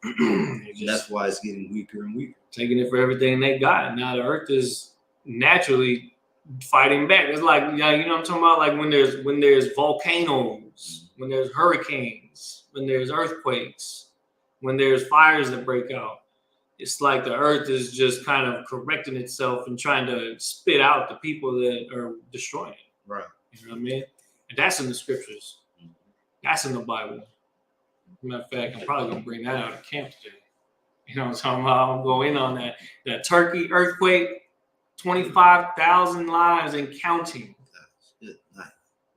That's why it's getting weaker and weaker. Taking it for everything they got. Now the earth is naturally fighting back. It's like, what I'm talking about? Like when there's volcanoes, when there's hurricanes, when there's earthquakes, when there's fires that break out. It's like the earth is just kind of correcting itself and trying to spit out the people that are destroying it. Right. You know what I mean? And that's in the scriptures. That's in the Bible. Matter of fact, I'm probably going to bring that out of camp today. You know what I'm talking about? I'm going on that. That Turkey earthquake, 25,000 lives and counting. And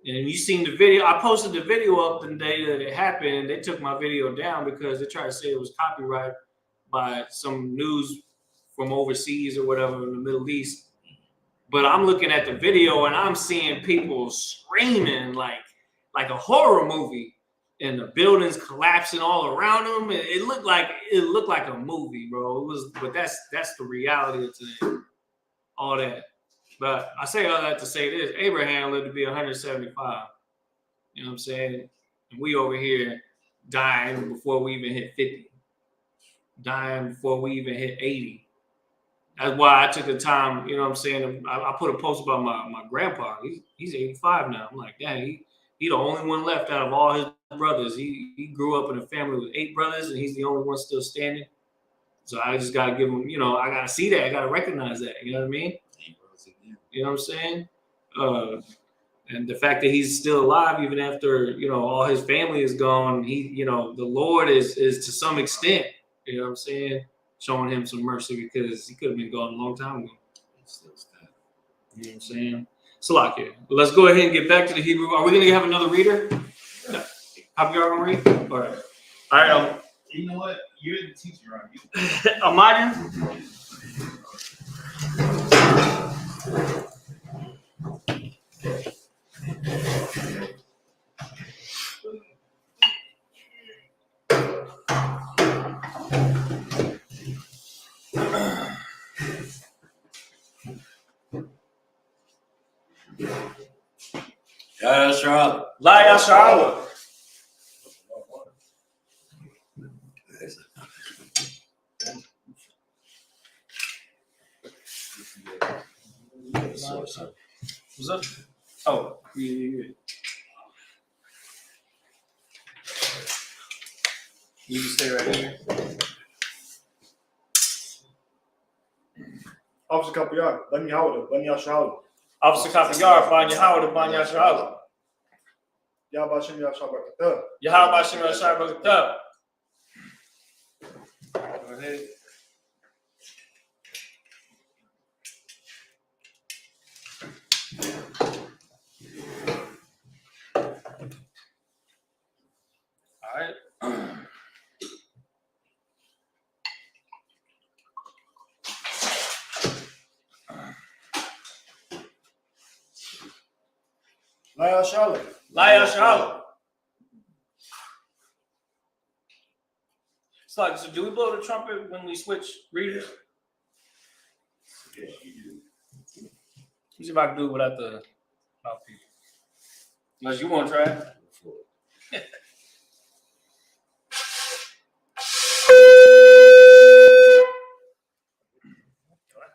you seen the video. I posted the video up the day that it happened, and they took my video down because they tried to say it was copyright by some news from overseas or whatever in the Middle East. But I'm looking at the video and I'm seeing people screaming like a horror movie, and the buildings collapsing all around them. It looked like a movie, bro. But that's the reality of today. All that. But I say all that to say this: Abraham lived to be 175. You know what I'm saying? And we over here dying before we even hit 50. Dying before we even hit 80. That's why I took the time, you know what I'm saying? I put a post about my grandpa. He's 85 now. I'm like, dang, he the only one left out of all his brothers. He grew up in a family with 8 brothers, and he's the only one still standing. So I just got to give him, I got to see that. I got to recognize that. You know what I mean? You know what I'm saying? And the fact that he's still alive, even after, all his family is gone, the Lord is to some extent, you know what I'm saying, showing him some mercy because he could have been gone a long time ago. You know what I'm saying? Salakia. Let's go ahead and get back to the Hebrew. Are we going to have another reader? No. How you all going to read? All right. All right. You know what? You're the teacher, aren't you? Amaya? La Yashara. What's up? Oh, yeah. You can stay right here. Officer Kapiyar, Bani Howard, Bani Yashal, Officer Kapiyar, Banya Howard, Banya Shahal. Yabashim Yashabakata. Yahweh Shem Yashar Bagatah. Go ahead. All right. Laya Shal. La Yashar. So do we blow the trumpet when we switch readers? Let me see if I can do it without the mouthpiece. Unless you want to try it. It's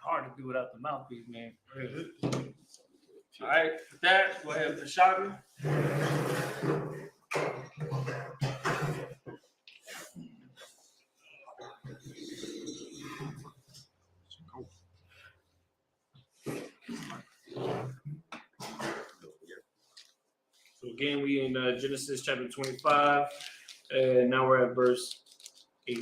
hard to do without the mouthpiece, man. All right, with that, go ahead with the shotgun. So again, we in Genesis chapter 25, and now we're at verse 8.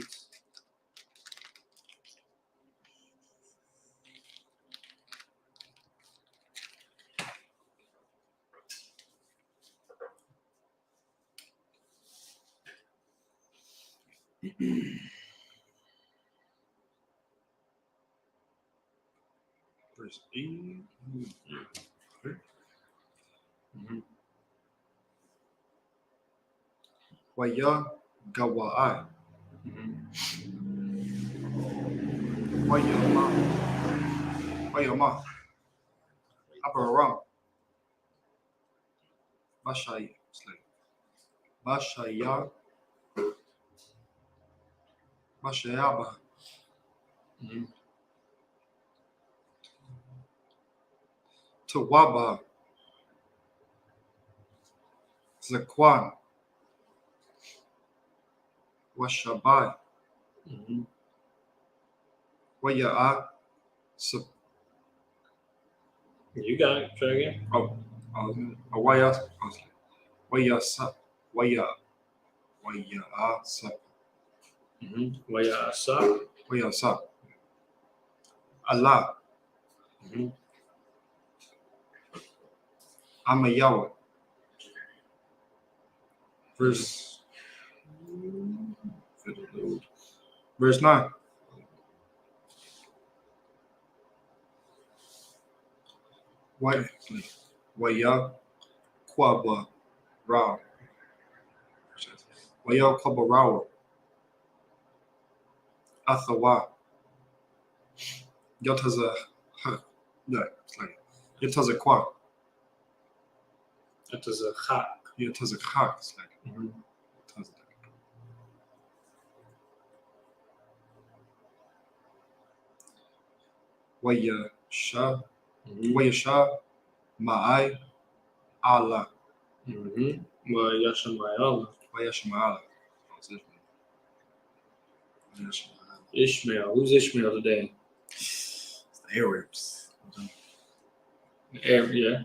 Verse 8. Waya Gawai. Waya Ma. Waya Ma. Abaram. Bashai. Bashaya. Bashayaba. Tawaba. Zakwan. Washabai. Waya'a. You got it. Try again. Waya. Waya Sa. Waya. Waya'a Sa. Waya Asa. Waya Sa. Allah. Amayawa. Verse 9. Waya Kwaba Rao. Waya Kwaba Rao. Athawa. Yotaza. No, it's like Yotaza Kwa. That is a chak. Yotaza Kha. It's like Yotaza. Waya Shah. Waya Shah. Ma'ai. Allah. Waya Shemayah. Waya Shema'ala. Ishmael. Who's Ishmael today? It's the Arabs. Yeah.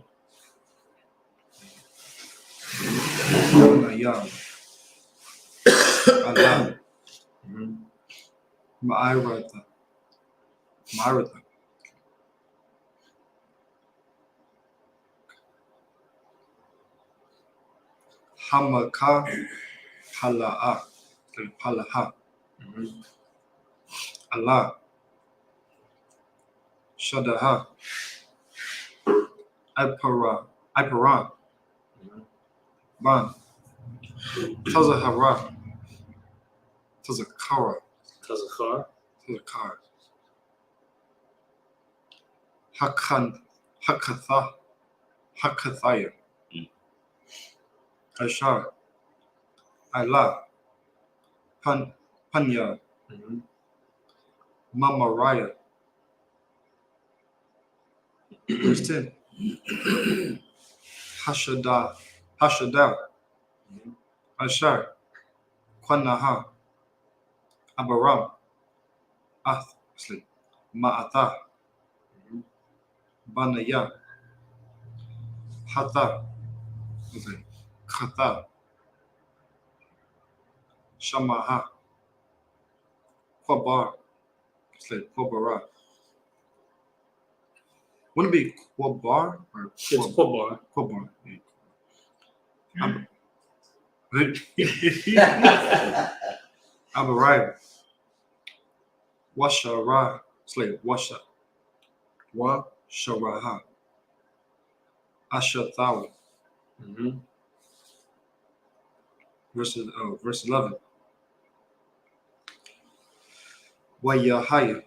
Banaya. Allah. Ma'irata. Ma'irata. Hamaka. Hala'a. Halaha. Allah. Shadaha. Ipara. Ban. Tazahara. Tazakara. Tazakar. Tazakara. Hakathaya. Ashar. Allah. Panya. Mamaraya. Verse 10. Hashada. Ashar. Kwanaha. Abaram. Ma'atha. Banaya. Hatha. Khatha. Shamaha. Kwabar. Kwabara. Wouldn't it be Kwabar or It's Quabar. Kwabar? Abarai. Washara. Washa. Washaraha. Ashathawa. Verse 11. Wayahaya.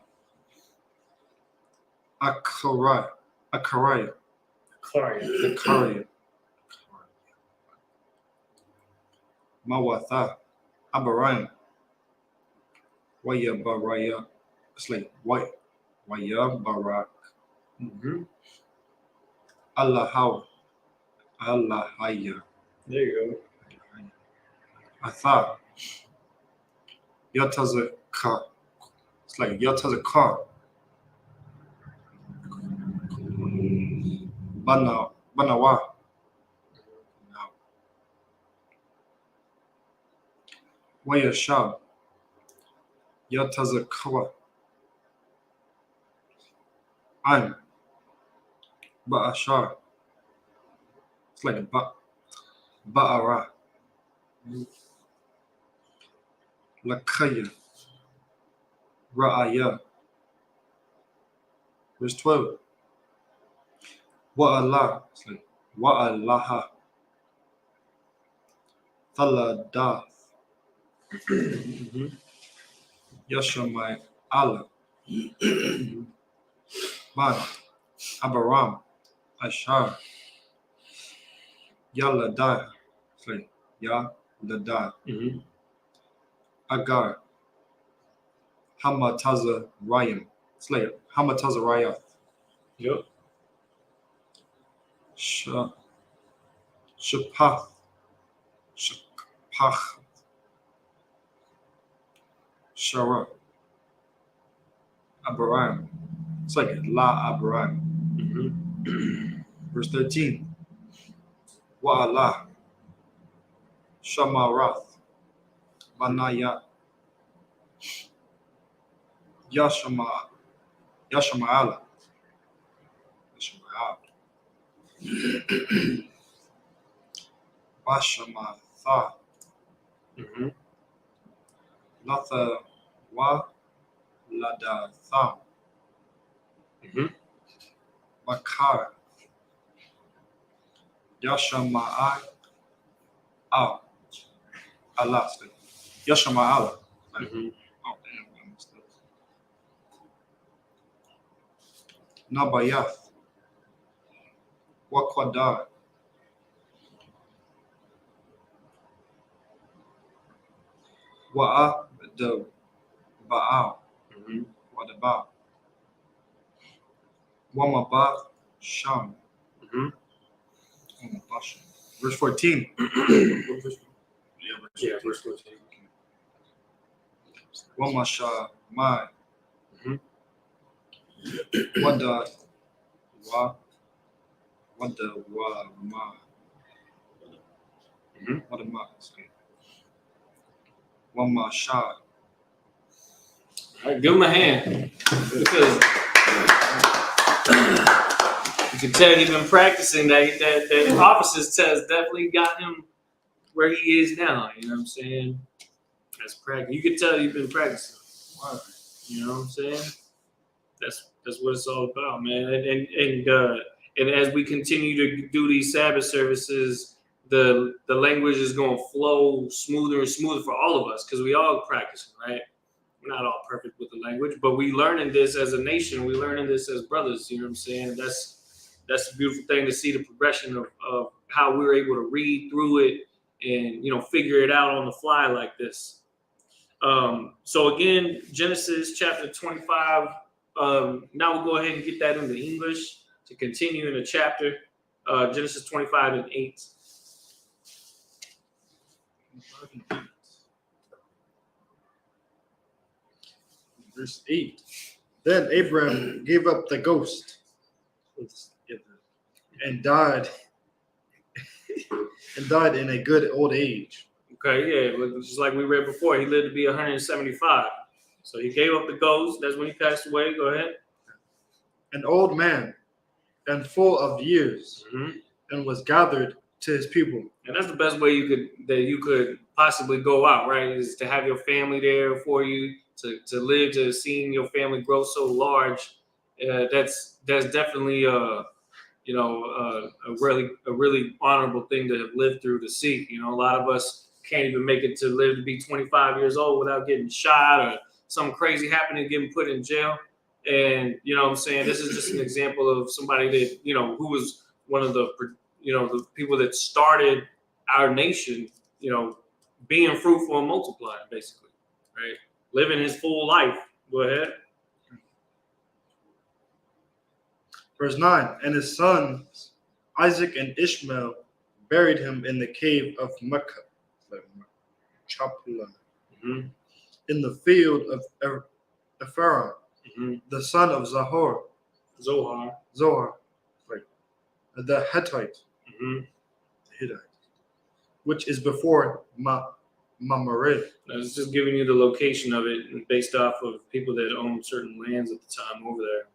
Akaraya. Claria. Mawatha. Abarayim. Wayabaraya. Wayabarak. Allahau. Allahaya. There you go. Atha. Yatazaka. Yatazakar. Banawa. Wayashab. Yatazakawa. An. Ba'ashar. Ba'ara. Lakaya. Ra'aya. Verse 12. Wa'allah. Wa'allaha. Thaladath. Yashamai Allah. Man. Abaram. Ashar. Yaladai. Yaladai. Agar. Hamatazarayim. Hamatazarayah. Yep. Shapach. Shara. Abraham. It's like La Abraham. Verse 13. Wa'ala. Shamarath. Banaya. Yashama'ala. Bashamatha. Latha wa ladatha. Bakar. Yashama'al. Allah. Yashama'ala. Oh, damn. Nabayath. Wakwadar. Wa'a the Ba'al. Wadaba. Wamabath Sham. Verse 14. Yeah, verse 14. Wamasha Mai. Wada wa ma. Mhm. One more shot. All right, give him a hand because you can tell he's been practicing. That officer's test definitely got him where he is now. You know what I'm saying? That's practice. You can tell you've been practicing. You know what I'm saying? That's what it's all about, man. And as we continue to do these Sabbath services, the language is going to flow smoother and smoother for all of us because we all practicing, right? We're not all perfect with the language, but we learning this as a nation. We learning this as brothers. You know what I'm saying? That's a beautiful thing to see the progression of how we were able to read through it and figure it out on the fly like this. So again, Genesis chapter 25. Now we'll go ahead and get that into English to continue in the chapter. Genesis 25 and 8. Verse 8. Then Abraham gave up the ghost and died in a good old age. Okay, yeah, just like we read before, he lived to be 175. So he gave up the ghost. That's when he passed away. Go ahead. An old man and full of years, and was gathered to his people. And that's the best way you could possibly go out, right? Is to have your family there for you, to live, to seeing your family grow so large. That's definitely a really honorable thing to have lived through to see. A lot of us can't even make it to live to be 25 years old without getting shot or something crazy happening, getting put in jail. And you know what I'm saying, this is just an example of somebody that who was one of the the people that started our nation, being fruitful and multiplying, basically, right? Living his full life. Go ahead. Verse 9. And his sons Isaac and Ishmael buried him in the cave of Mecca, in the field of Ephraim, the son of Zohar, the Hittite, which is before Mamre. I was just giving you the location of it based off of people that own certain lands at the time over there.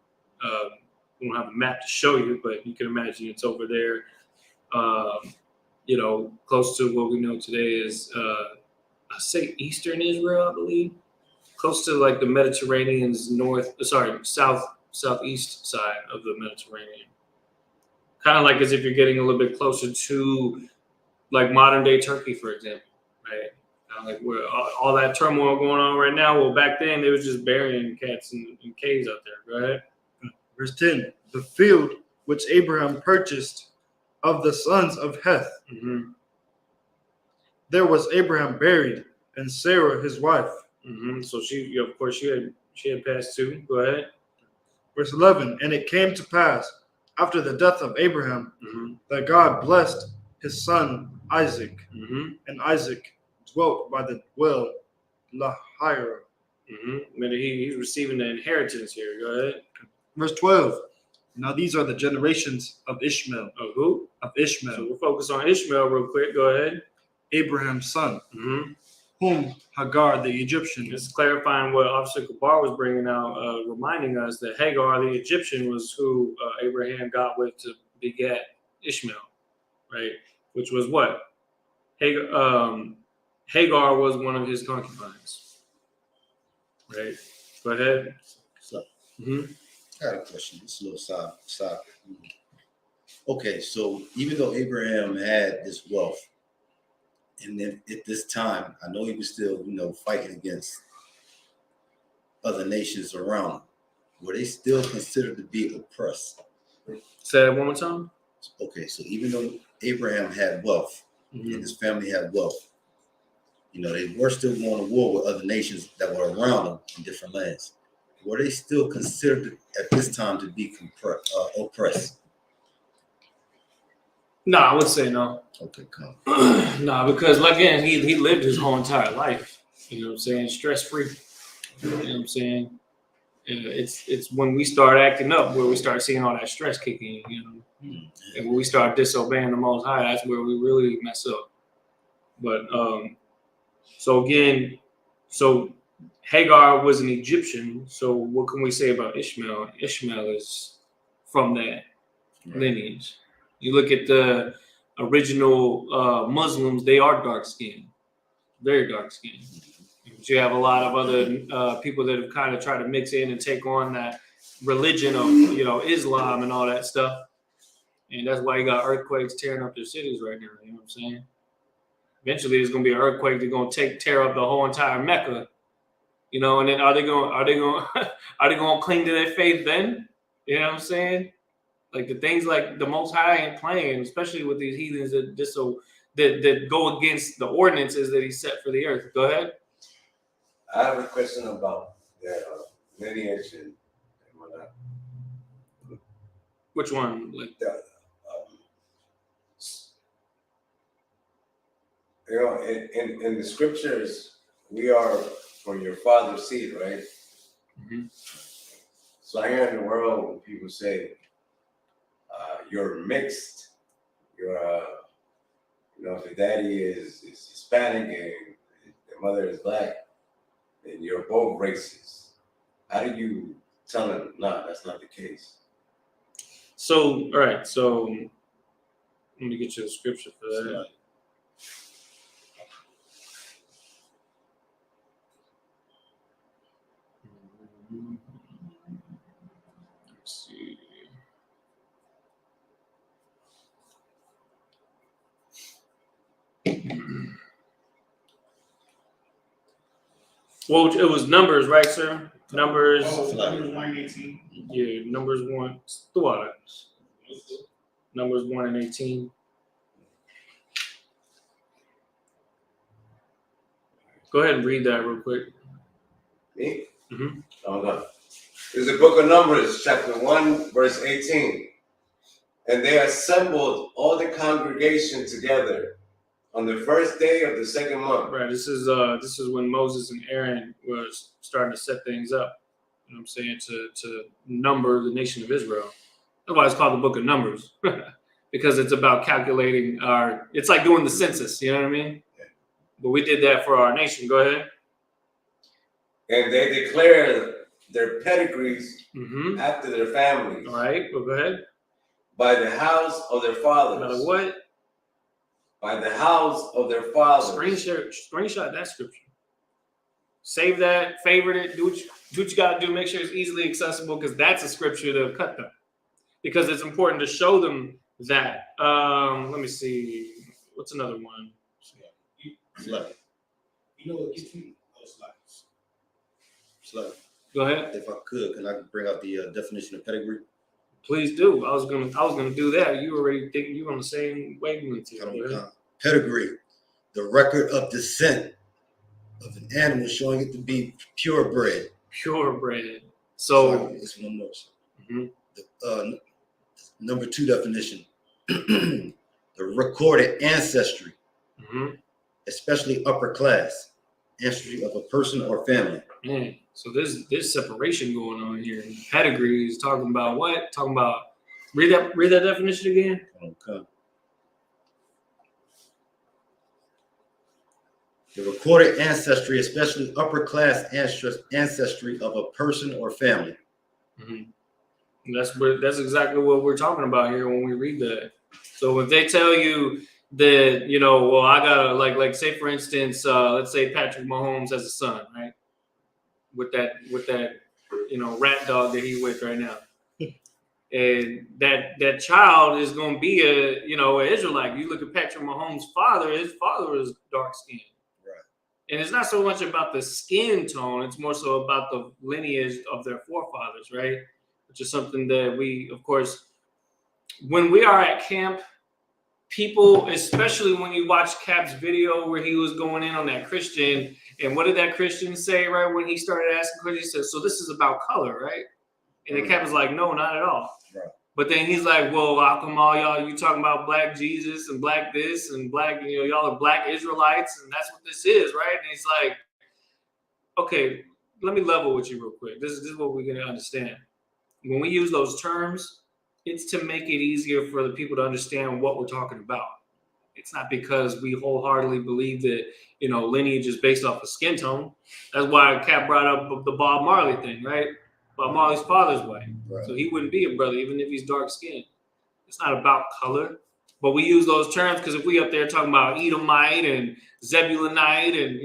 We don't have a map to show you, but you can imagine it's over there. Close to what we know today is, I say Eastern Israel, I believe, close to like the Mediterranean's southeast side of the Mediterranean. Kind of like as if you're getting a little bit closer to like modern day Turkey, for example, right? Kind of like where all that turmoil going on right now. Well, back then they was just burying cats in caves out there. Go ahead. Verse 10. The field which Abraham purchased of the sons of Heth. There was Abraham buried, and Sarah his wife. So she had passed too. Go ahead. Verse 11. And it came to pass after the death of Abraham that God blessed his son Isaac, and Isaac dwelt by the well Lahira. He's receiving the inheritance here. Go ahead. Verse 12. Now these are the generations of Ishmael. Of who? Of Ishmael. So we'll focus on Ishmael real quick. Go ahead. Abraham's son, whom Hagar the Egyptian. Just clarifying what Officer Kabar was bringing out, reminding us that Hagar the Egyptian was who Abraham got with to beget Ishmael, right? Which was what? Hagar was one of his concubines, right? Go ahead. So, I got a question. It's a little side. Okay, so even though Abraham had this wealth, and then at this time, I know he was still, fighting against other nations around him, were they still considered to be oppressed? Say that one more time. Okay, so even though Abraham had wealth and his family had wealth, they were still going to war with other nations that were around them in different lands. Were they still considered at this time to be oppressed? No, I would say no. Okay, come. No, because again, he lived his whole entire life. You know what I'm saying? Stress free. You know what I'm saying? It's when we start acting up where we start seeing all that stress kicking in. And when we start disobeying the Most High, that's where we really mess up. But so again, so Hagar was an Egyptian. So what can we say about Ishmael? Ishmael is from that lineage. You look at the original Muslims; they are dark skinned, very dark skinned. But you have a lot of other people that have kind of tried to mix in and take on that religion of Islam and all that stuff. And that's why you got earthquakes tearing up their cities right now. You know what I'm saying? Eventually, there's going to be an earthquake that's going to tear up the whole entire Mecca. And then are they going to cling to their faith then? You know what I'm saying? Like the things like the Most High ain't playing, especially with these heathens that go against the ordinances that He set for the earth. Go ahead. I have a question about their lineage and whatnot. Which one? Like in the scriptures, we are from your father's seed, right? Mm-hmm. So I hear in the world when people say you're mixed, you're if your daddy is Hispanic and your mother is black, then you're both racist. How do you tell them, no, that's not the case? So, all right. So, let me get you a scripture for that. Let's see. Well, it was Numbers, right, sir? Numbers. Numbers 1:18. Yeah, Numbers 1. Numbers 1 and 18. Go ahead and read that real quick. Me? Mm-hmm. Hold on. It's the book of Numbers, chapter 1, verse 18. And they assembled all the congregation together on the first day of the second month. Right. This is when Moses and Aaron was starting to set things up. You know what I'm saying? To number the nation of Israel. That's why it's called the book of Numbers. Because it's about calculating it's like doing the census, you know what I mean? But we did that for our nation. Go ahead. And they declared their pedigrees Mm-hmm. after their families. All right. Well, go ahead. By the house of their fathers. By what? By the house of their fathers. Screenshot that scripture. Save that, favorite it, do what you got to do. Make sure it's easily accessible because that's a scripture to cut them. Because it's important to show them that. Let me see. What's another one? Slide. You know what gets me? Slide. Go ahead. If I could, can I bring out the definition of pedigree? Please do. I was gonna do that. You already think you on the same wavelength here. Pedigree, the record of descent of an animal showing it to be purebred. Purebred. So it's one more. Mm-hmm. The number 2 definition, the recorded ancestry, mm-hmm. especially upper class ancestry of a person or family. Man, so there's separation going on here. Pedigree is talking about what? Talking about read that definition again. Okay. The recorded ancestry, especially upper class ancestry of a person or family. Mm-hmm. That's exactly what we're talking about here when we read that. So if they tell you that, well, I gotta like say for instance, let's say Patrick Mahomes has a son, right? With that rat dog that he with right now. And that child is gonna be an Israelite. You look at Patrick Mahomes' father, his father is dark skinned. And it's not so much about the skin tone, it's more so about the lineage of their forefathers, right? Which is something that we, of course, when we are at camp, people, especially when you watch Cap's video where he was going in on that Christian, and what did that Christian say, right, when he started asking questions? He said, so this is about color, right? And the Cap was like, no, not at all. Right. But then he's like, well, how come all y'all, you talking about black Jesus and black this and black, y'all are black Israelites and that's what this is, right? And he's like, okay, let me level with you real quick. This is what we're going to understand. When we use those terms, it's to make it easier for the people to understand what we're talking about. It's not because we wholeheartedly believe that, lineage is based off of skin tone. That's why Cap brought up the Bob Marley thing, right? Bob Marley's father's white. Right. So he wouldn't be a brother even if he's dark skinned. It's not about color. But we use those terms because if we up there talking about Edomite and Zebulonite and,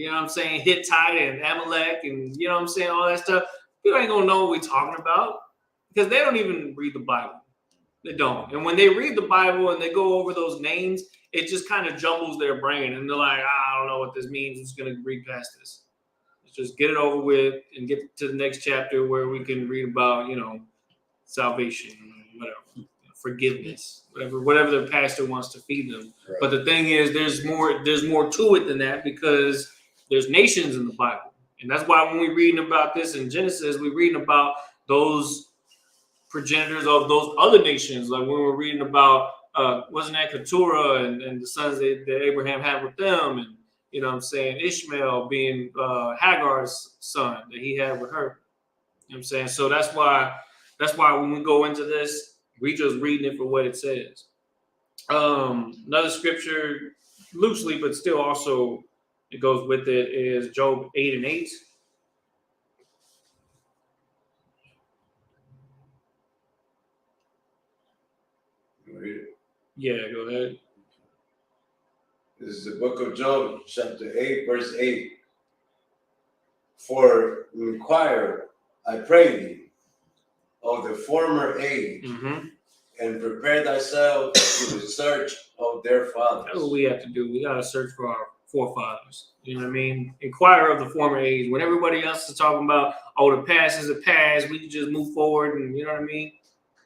Hittite and Amalek and, all that stuff, people ain't going to know what we're talking about because they don't even read the Bible. They don't. And when they read the Bible and they go over those names, it just kind of jumbles their brain. And they're like, I don't know what this means. I'm just going to read past this. Let's just get it over with and get to the next chapter where we can read about, salvation, whatever. Forgiveness, whatever the pastor wants to feed them. Right. But the thing is, there's more to it than that because there's nations in the Bible. And that's why when we're reading about this in Genesis, we're reading about those progenitors of those other nations. Like when we're reading about, wasn't that Keturah and the sons that Abraham had with them. And, Ishmael being Hagar's son that he had with her. So that's why when we go into this, we just reading it for what it says. Another scripture, loosely, but still also it goes with it, is Job 8:8. Yeah, go ahead. This is the book of Job, chapter 8, verse 8. For inquire, I pray thee, of the former age, and prepare thyself to the search of their fathers. That's what we have to do. We got to search for our forefathers. You know what I mean? Inquire of the former age. When everybody else is talking about, the past is a past, we can just move forward, and you know what I mean?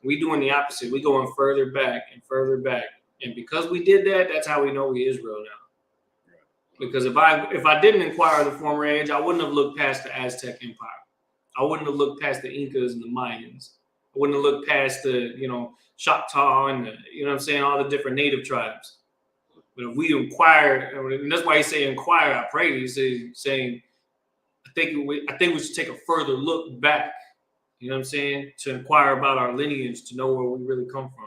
We doing the opposite. We going further back and further back. And because we did that, that's how we know we Israel now. Because if I didn't inquire of the former age, I wouldn't have looked past the Aztec Empire. I wouldn't have looked past the Incas and the Mayans. I wouldn't have looked past the, Choctaw and all the different native tribes. But if we inquire, and that's why he say inquire, I pray. He's saying, I think we should take a further look back. To inquire about our lineage, to know where we really come from.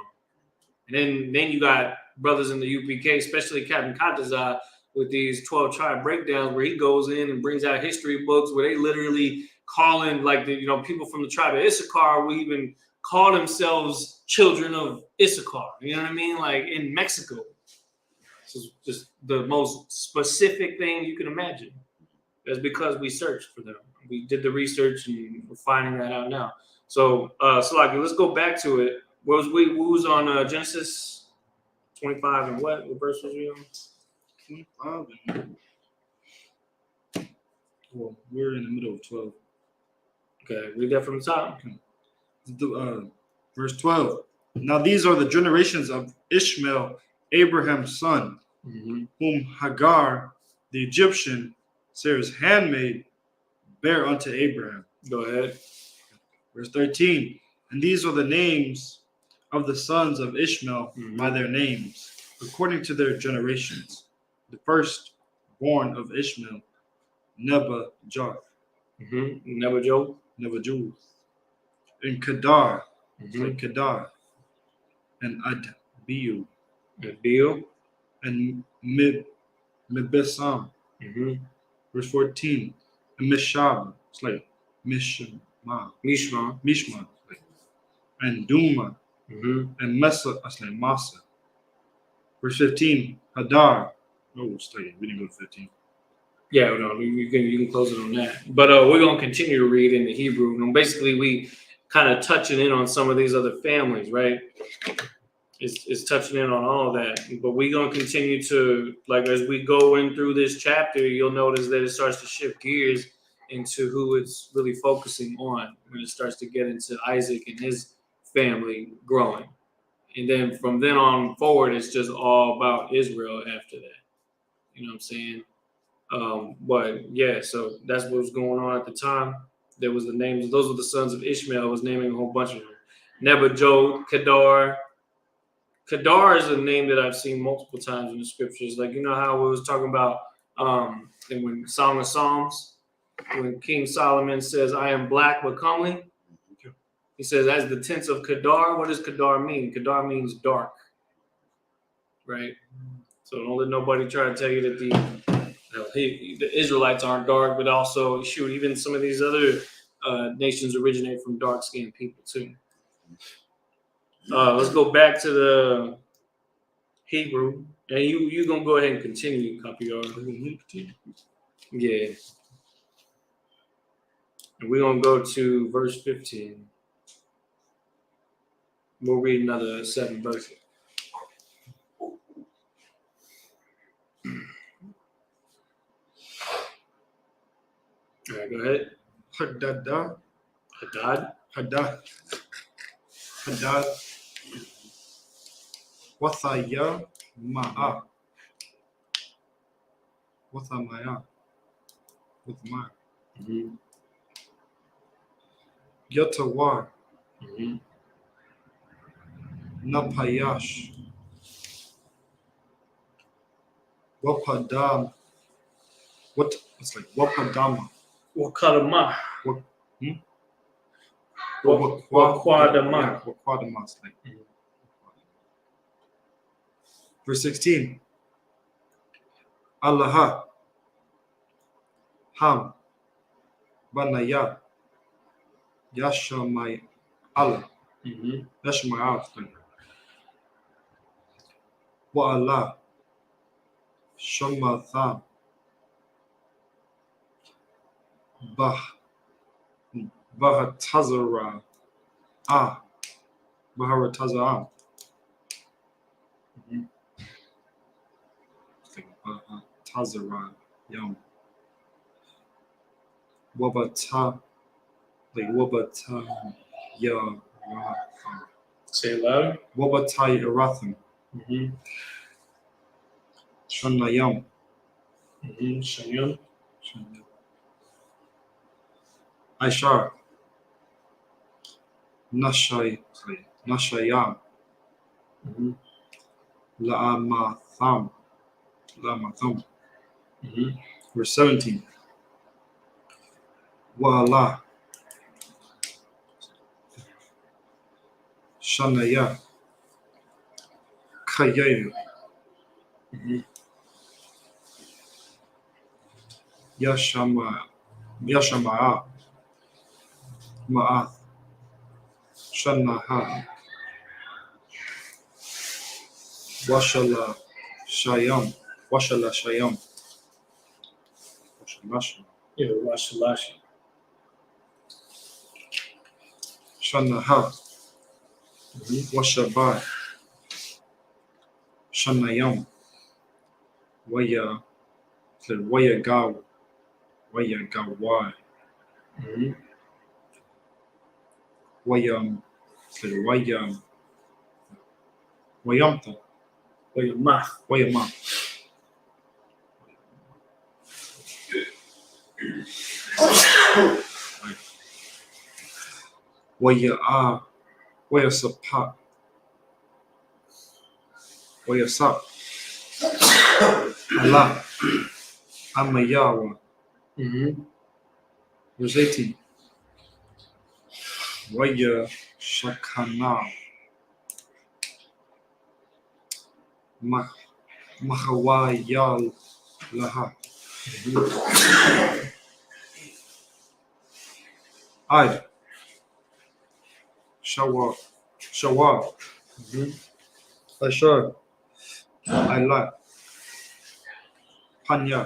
And then you got brothers in the UPK, especially Captain Kataza, with these 12 tribe breakdowns where he goes in and brings out history books where they literally calling like the people from the tribe of Isupk will even call themselves children of Isupk. You know what I mean? Like in Mexico. This is just the most specific thing you can imagine. That's because we searched for them. We did the research and we're finding that out now. So, Salaki, let's go back to it. We was on Genesis 25 and what? What verse was we on? 25 and well, we're in the middle of 12. Okay, read that from the top. Verse 12. Now these are the generations of Ishmael, Abraham's son, whom Hagar, the Egyptian, Sarah's handmaid, bare unto Abraham. Go ahead. Verse 13. And these are the names of the sons of Ishmael by their names, according to their generations. The first born of Ishmael, Nebajoth. Nebajoth. And Kedar, like Kedar. And Adbiel. And Mibesam. Verse 14. And Mishab. It's like Mishma. Like, and Duma. And Mesa. That's like Masa. Verse 15. Hadar. Oh, we didn't go to 15. Yeah, no, you can close it on that. But we're gonna continue to read in the Hebrew. And basically, we kind of touching in on some of these other families, right? It's touching in on all of that. But we're gonna continue to, like, as we go in through this chapter, you'll notice that it starts to shift gears into who it's really focusing on when it starts to get into Isaac and his family growing. And then from then on forward, it's just all about Israel after that. You know what I'm saying? But yeah, so that's what was going on at the time. There was the names. Those were the sons of Ishmael. I was naming a whole bunch of them. Nebajoth, Kedar. Kedar is a name that I've seen multiple times in the scriptures. Like, you know how we was talking about and when Song of Psalms, when King Solomon says, I am black but comely. He says, as the tents of Kedar. What does Kedar mean? Kedar means dark. Right? So don't let nobody try to tell you that the Israelites aren't dark, but also, shoot, even some of these other nations originate from dark-skinned people too. Let's go back to the Hebrew, and you gonna go ahead and continue, copy yard. Yeah, and we're gonna go to verse 15. We'll read another 7 verses. All right, go ahead. Hadad. Wathaya Ma'a. Wathamaya. With my. Mm-hmm. Yatawar. Mm-hmm. Napayash. Wapadam. It's like Wapadama. Wakadama. Wakwadama. Wakwadama. Wakwadama. It's like. Verse 16. Allah. Ham. Banaya. Yashamai. Allah. Mm-hmm. Yashamai Allah. Wa Allah. Shamatha. Bahatazara. Baharatazara. Bahatazara. Yum. Wabata. Like Wabata. Ya. Say it loud. Wabatai Aratham. Mm-hmm. Shanayam. Mm-hmm. Shanyam. Aishar. Nashayam. Mm-hmm. La'amatham. Mm-hmm. Verse 17. Wa Allah. Shanaya. Kayayu. Mm-hmm. Yashama'a. Ma'ath. Shanaha. Washala Shayam. Washalashi. Yeah, Washalashi. Shanaha. Mm-hmm. Washabai. Shanayam. Waya Gaw. Waya Gawai. Mm-hmm. Wayamta. Wayamah. Wayama. Wayasapa. Wayasap. Allah. Amayawa. Mm-hmm. Verse 18. Waya Shakana. Mahawayal Laha. Id. Shawar. Mm-hmm. Ashar. Ilat. Panya.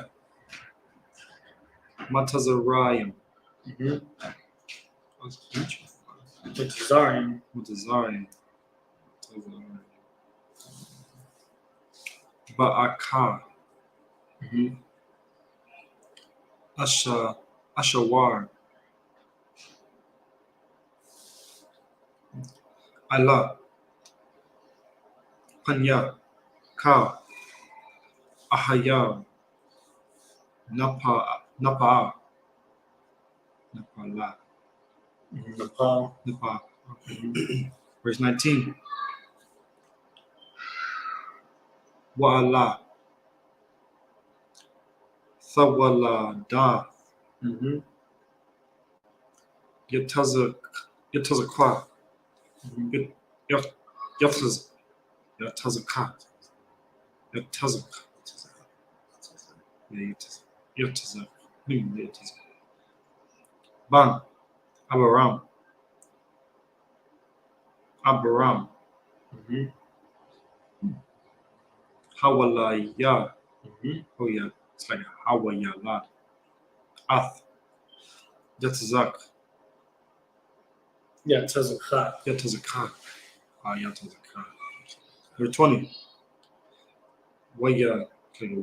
Matazarayim. Mm-hmm. Matazarian. Ba'aka. Mm-hmm. Ashawar. Allah. Panya. Ka. Ahaya. Napa. Napala. Nepal. Napa. Verse 19. Wa Allah. Thawala da. Mm-hmm. Yatazakwa. Yatazaka. Yatazak. Yatazak. Ban. Abaram. Hawalaya. Oh yeah, it's like Hawayala. Ath. Yatazak. Yeah, Tazakah. Yatazakah. Yatazakah. Number 20. Waya.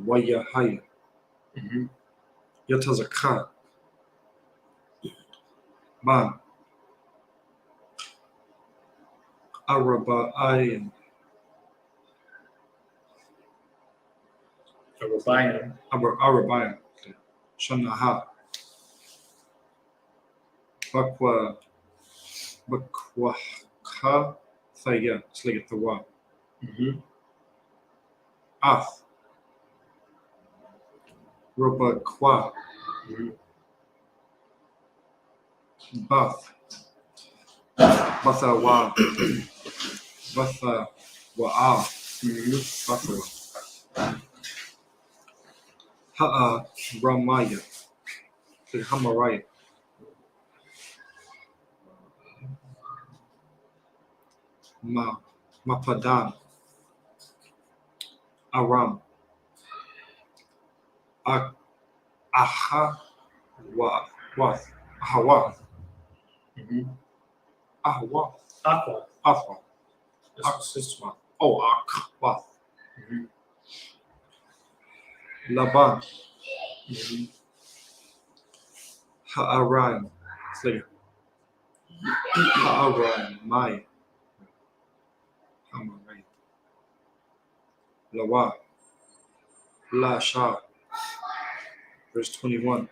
Waya Haya. Yatazakah. Ban. Arabayan. Arabayan. Shanaha. Bakwaha. Thaya. It's like a Thawa. Ath. Robakwa. Bath. Bathawa. Batha. Wa'a. Bathawa. Ha'a. Ramaya. Like Hamaraya. Mapadan. Aram. Aha. Wath. Ahawath. Ahawath. Aqua. Athwa. That's the sister. Oh, Akwath. Laban. Ha'aran. It's like Ha'aran. Maya. Hamaray. Lawa. La Shah. Verse 21.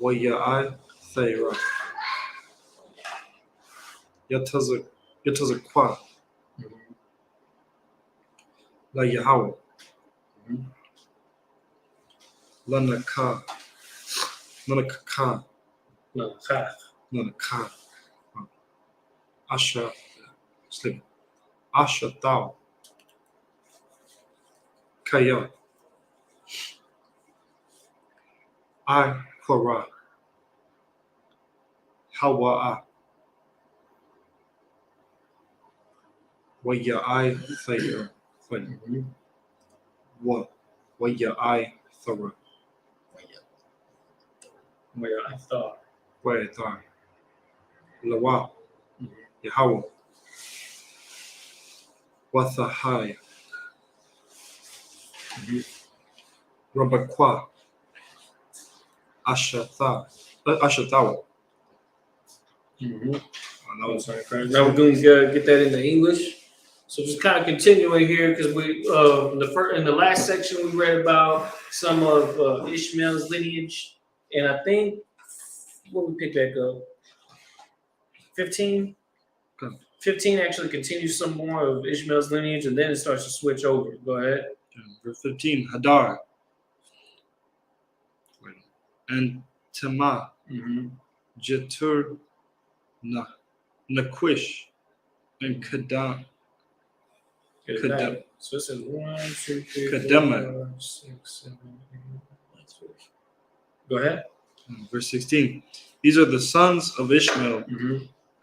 Waya'ai Thaira. Yatazakwa. La Yahweh. Lanaka. Lanaka. No, Kach. Lanaka. Asha. Sleep. Asha Tao. Kaya. I Hora. Hawa'a. Waya'ai Thaira. Waya'ai Thora. Where I thought. Waya'ai. Lawa. Yahweh. Wathahaya. Rabakwa. Ashatawa. Now we're going to get that into English. So just kind of continuing here because we in the last section we read about some of Ishmael's lineage, and I think what we pick back up 15. 15 actually continues some more of Ishmael's lineage, and then it starts to switch over. Go ahead. Verse 15. Hadar. And Tema. Jetur. Naquish. And Kadam. So it says 1, 2, 3, Kadema. 4, 5, 6, 7, 8. Go ahead. Verse 16. These are the sons of Ishmael,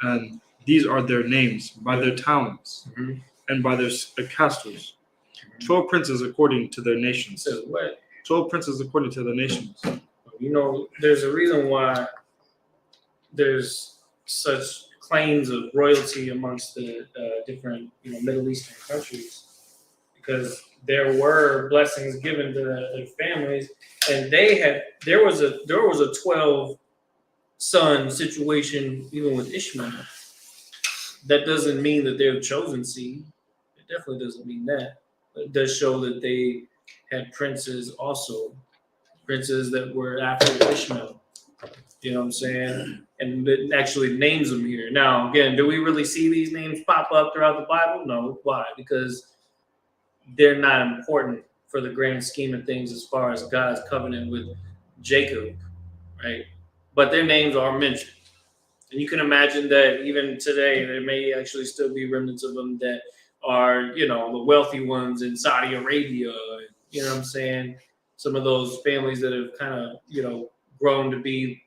and these are their names by their towns and by their castles. 12 princes according to their It nations. says what? 12 princes according to their nations. You know, there's a reason why there's such claims of royalty amongst the different, Middle Eastern countries, because there were blessings given to the families, and there was a 12 son situation even with Ishmael. That doesn't mean that they're chosen seed. It definitely doesn't mean that. But it does show that they had princes also, princes that were after Ishmael. You know what I'm saying? And it actually names them here. Now, again, do we really see these names pop up throughout the Bible? No. Why? Because they're not important for the grand scheme of things as far as God's covenant with Jacob, right? But their names are mentioned. And you can imagine that even today, there may actually still be remnants of them that are, you know, the wealthy ones in Saudi Arabia. You know what I'm saying? Some of those families that have kind of, you know, grown to be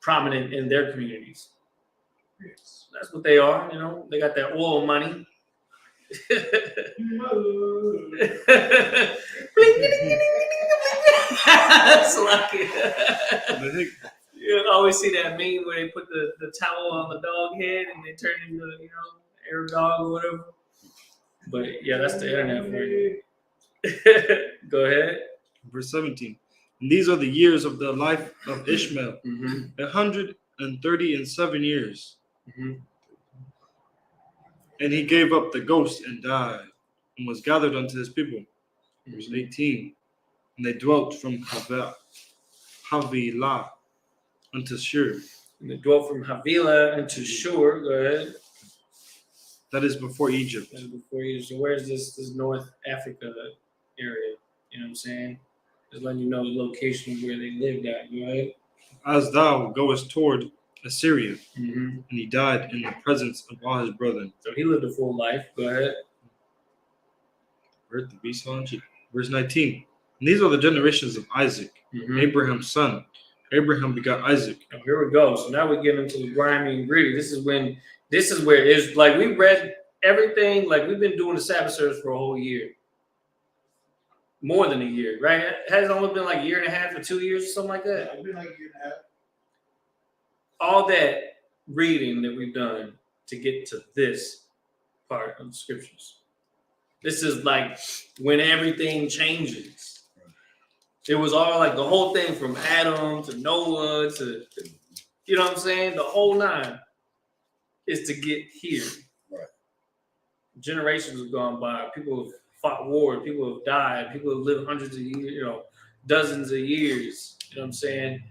prominent in their communities. That's what they are, you know. They got that oil money. That's like it. You always see that meme where they put the towel on the dog head and they turn into, you know, Arab dog or whatever. But yeah, that's the internet for you. Go ahead. Verse 17. And these are the years of the life of Ishmael, 137 years. And he gave up the ghost and died, and was gathered unto his people. Verse 18. And they dwelt from Havilah unto Shur. And they dwelt from Havilah into Shur. Go ahead. That is before Egypt. That is before Egypt. So where's this North Africa area? You know what I'm saying? Just letting you know the location where they lived at. Go ahead. As thou goest toward Assyria. Mm-hmm. And he died in the presence of all his brethren. So he lived a full life. Go ahead. Verse 19. And these are the generations of Isaac, Abraham's son. Abraham begot Isaac. Oh, here we go. So now we get into the grimy and gritty. This is where it's like we read everything, like we've been doing the Sabbath service for a whole year. More than a year, right? It has only been like a year and a half or 2 years or something like that. It's been like a year and a half. All that reading that we've done to get to this part of the scriptures. This is like when everything changes. It was all like the whole thing from Adam to Noah to you know what I'm saying? The whole nine is to get here. Right. Generations have gone by. People have fought war. People have died. People have lived hundreds of years, you know, dozens of years. You know what I'm saying?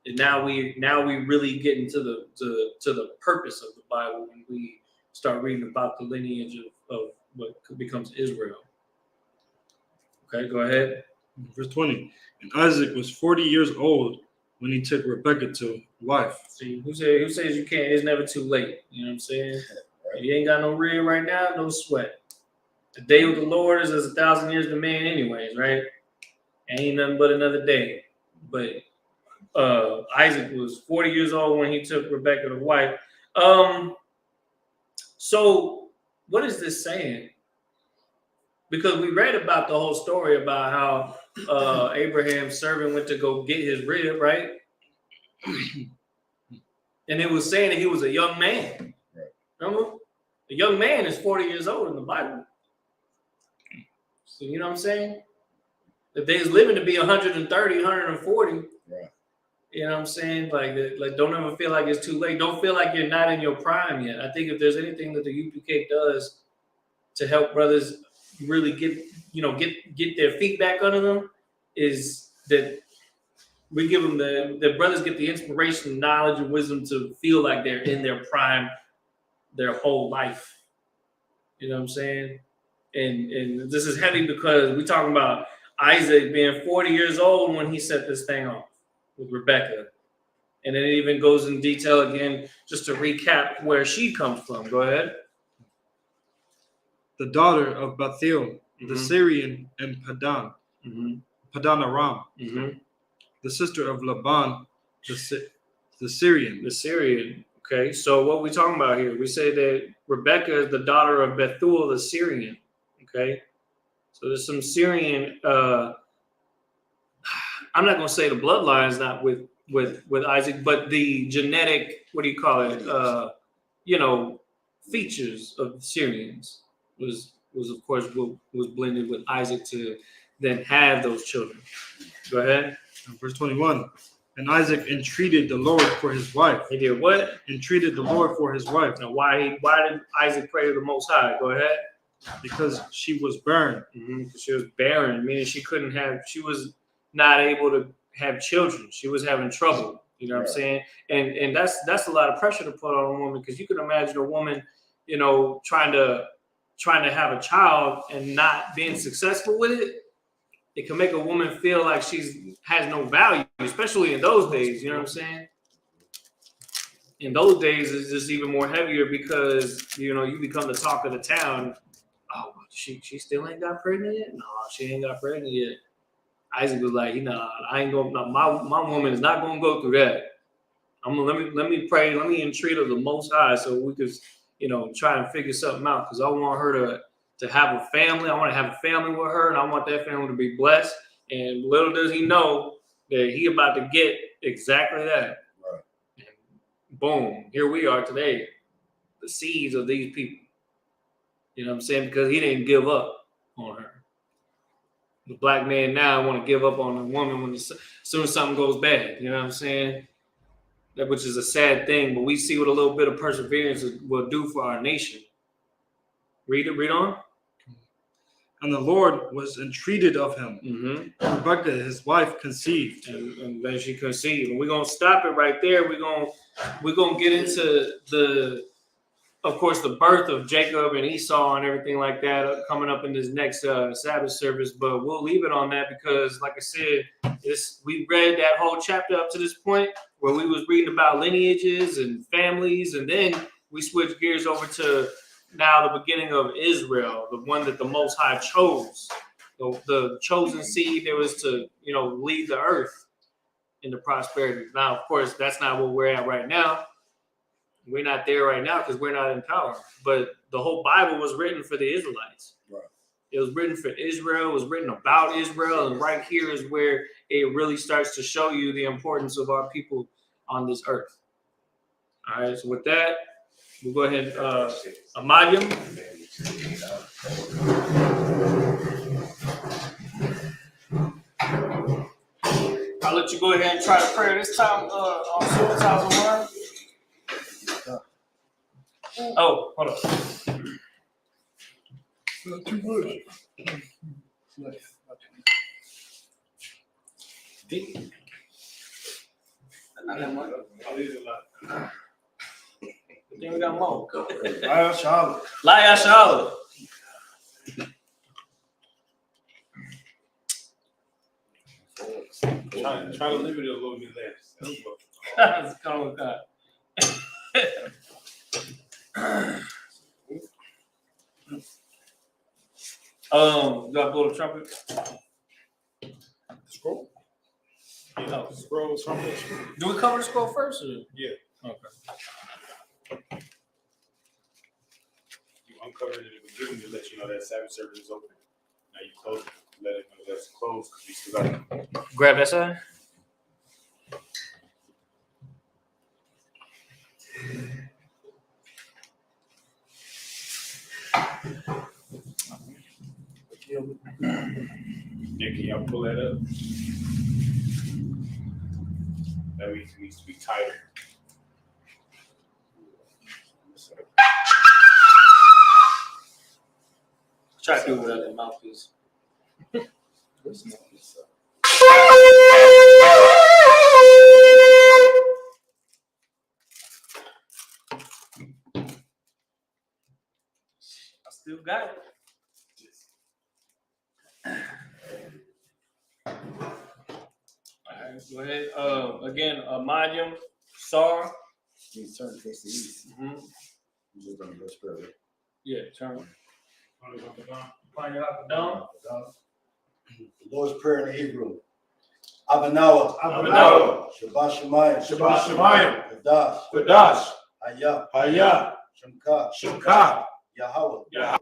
And now we really get into the purpose of the Bible when we start reading about the lineage of what becomes Israel. Okay, go ahead. Verse 20. And Isaac was 40 years old when he took Rebekah to wife. See, who says you can't? It's never too late. You know what I'm saying? Right. If you ain't got no rib right now, no sweat. The day with the Lord is as 1,000 years to man anyways, right? Ain't nothing but another day. But Isaac was 40 years old when he took Rebekah to wife. So what is this saying? Because we read about the whole story about how Abraham's servant went to go get his rib, right? And it was saying that he was a young man. Remember? A young man is 40 years old in the Bible. So you know what I'm saying? If they was living to be 130, 140, right. You know what I'm saying? Like don't ever feel like it's too late. Don't feel like you're not in your prime yet. I think if there's anything that the UPK does to help brothers really get their feet back under them, is that we give them the brothers get the inspiration, knowledge, and wisdom to feel like they're in their prime their whole life. You know what I'm saying? And this is heavy because we're talking about Isaac being 40 years old when he set this thing off with Rebekah. And then it even goes in detail again, just to recap where she comes from. Go ahead. The daughter of Bethuel, the Syrian, and Padan Aram, the sister of Laban, the Syrian. The Syrian. Okay, so what are we talking about here? We say that Rebekah is the daughter of Bethuel, the Syrian. Okay, so there's some Syrian. I'm not going to say the bloodline is not with Isaac, but the genetic, what do you call it? Features of the Syrians was of course was blended with Isaac to then have those children. Go ahead. Verse 21. And Isaac entreated the Lord for his wife. He did what? Entreated the Lord for his wife. Now, why did Isaac pray to the Most High? Go ahead. Because she was barren. Because she was barren, meaning she was not able to have children. She was having trouble. You know what I'm saying? And that's a lot of pressure to put on a woman, because you can imagine a woman, trying to have a child and not being successful with it. It can make a woman feel like she has no value, especially in those days. You know what I'm saying? In those days, it's just even more heavier because, you become the talk of the town she still ain't got pregnant yet? No, she ain't got pregnant yet. Isaac was like, nah, I ain't going. No, my woman is not gonna go through that. Let me pray. Let me entreat of the Most High so we could, try and figure something out. Because I want her to have a family. I want to have a family with her, and I want that family to be blessed. And little does he know that he about to get exactly that. Right. And boom, here we are today, the seeds of these people. You know what I'm saying? Because he didn't give up on her. The black man now want to give up on a woman when as soon as something goes bad. You know what I'm saying? That which is a sad thing, but we see what a little bit of perseverance will do for our nation. Read on. And the Lord was entreated of him. Mm-hmm. Rebekah, his wife, conceived. And then she conceived. And we're gonna stop it right there. We're gonna get into of course, the birth of Jacob and Esau and everything like that coming up in this next Sabbath service. But we'll leave it on that because, like I said, we read that whole chapter up to this point where we was reading about lineages and families, and then we switched gears over to now the beginning of Israel, the one that the Most High chose, the chosen seed that was to lead the earth into prosperity. Now, of course, that's not where we're at right now. We're not there right now because we're not in power. But the whole Bible was written for the Israelites. Right. It was written for Israel. It was written about Israel. And right here is where it really starts to show you the importance of our people on this earth. All right. So with that, we'll go ahead. Amadim. I'll let you go ahead and try to pray this time on 2001. Oh, hold on. Not too much. Then we got more. Laya Shala. Try to limit it a little bit less. Let's go with that. Do I blow the trumpet? Scroll? No. Scroll, trumpet. Do we cover the scroll first? Or? Yeah. Okay. You uncovered it at the beginning to let you know that Sabbath service is open. Now you close it. Let it know that's closed because we still got it. Grab that side. Yeah, can y'all pull that up? That means it needs to be tighter. Try to do it without the mouthpiece. I still got it. All right, go ahead. Again, Madium, Sar. He's turning face the east. Mm-hmm. He's going to go spread it. Yeah, turn. Find your up and down. The Lord's Prayer in Hebrew. Abanawa. Shabbat Shemayim. Shabbat Shemayim. Kadash. Kadash. Hayah. Hayah. Shemka. Shemka. Yahweh. Yahweh.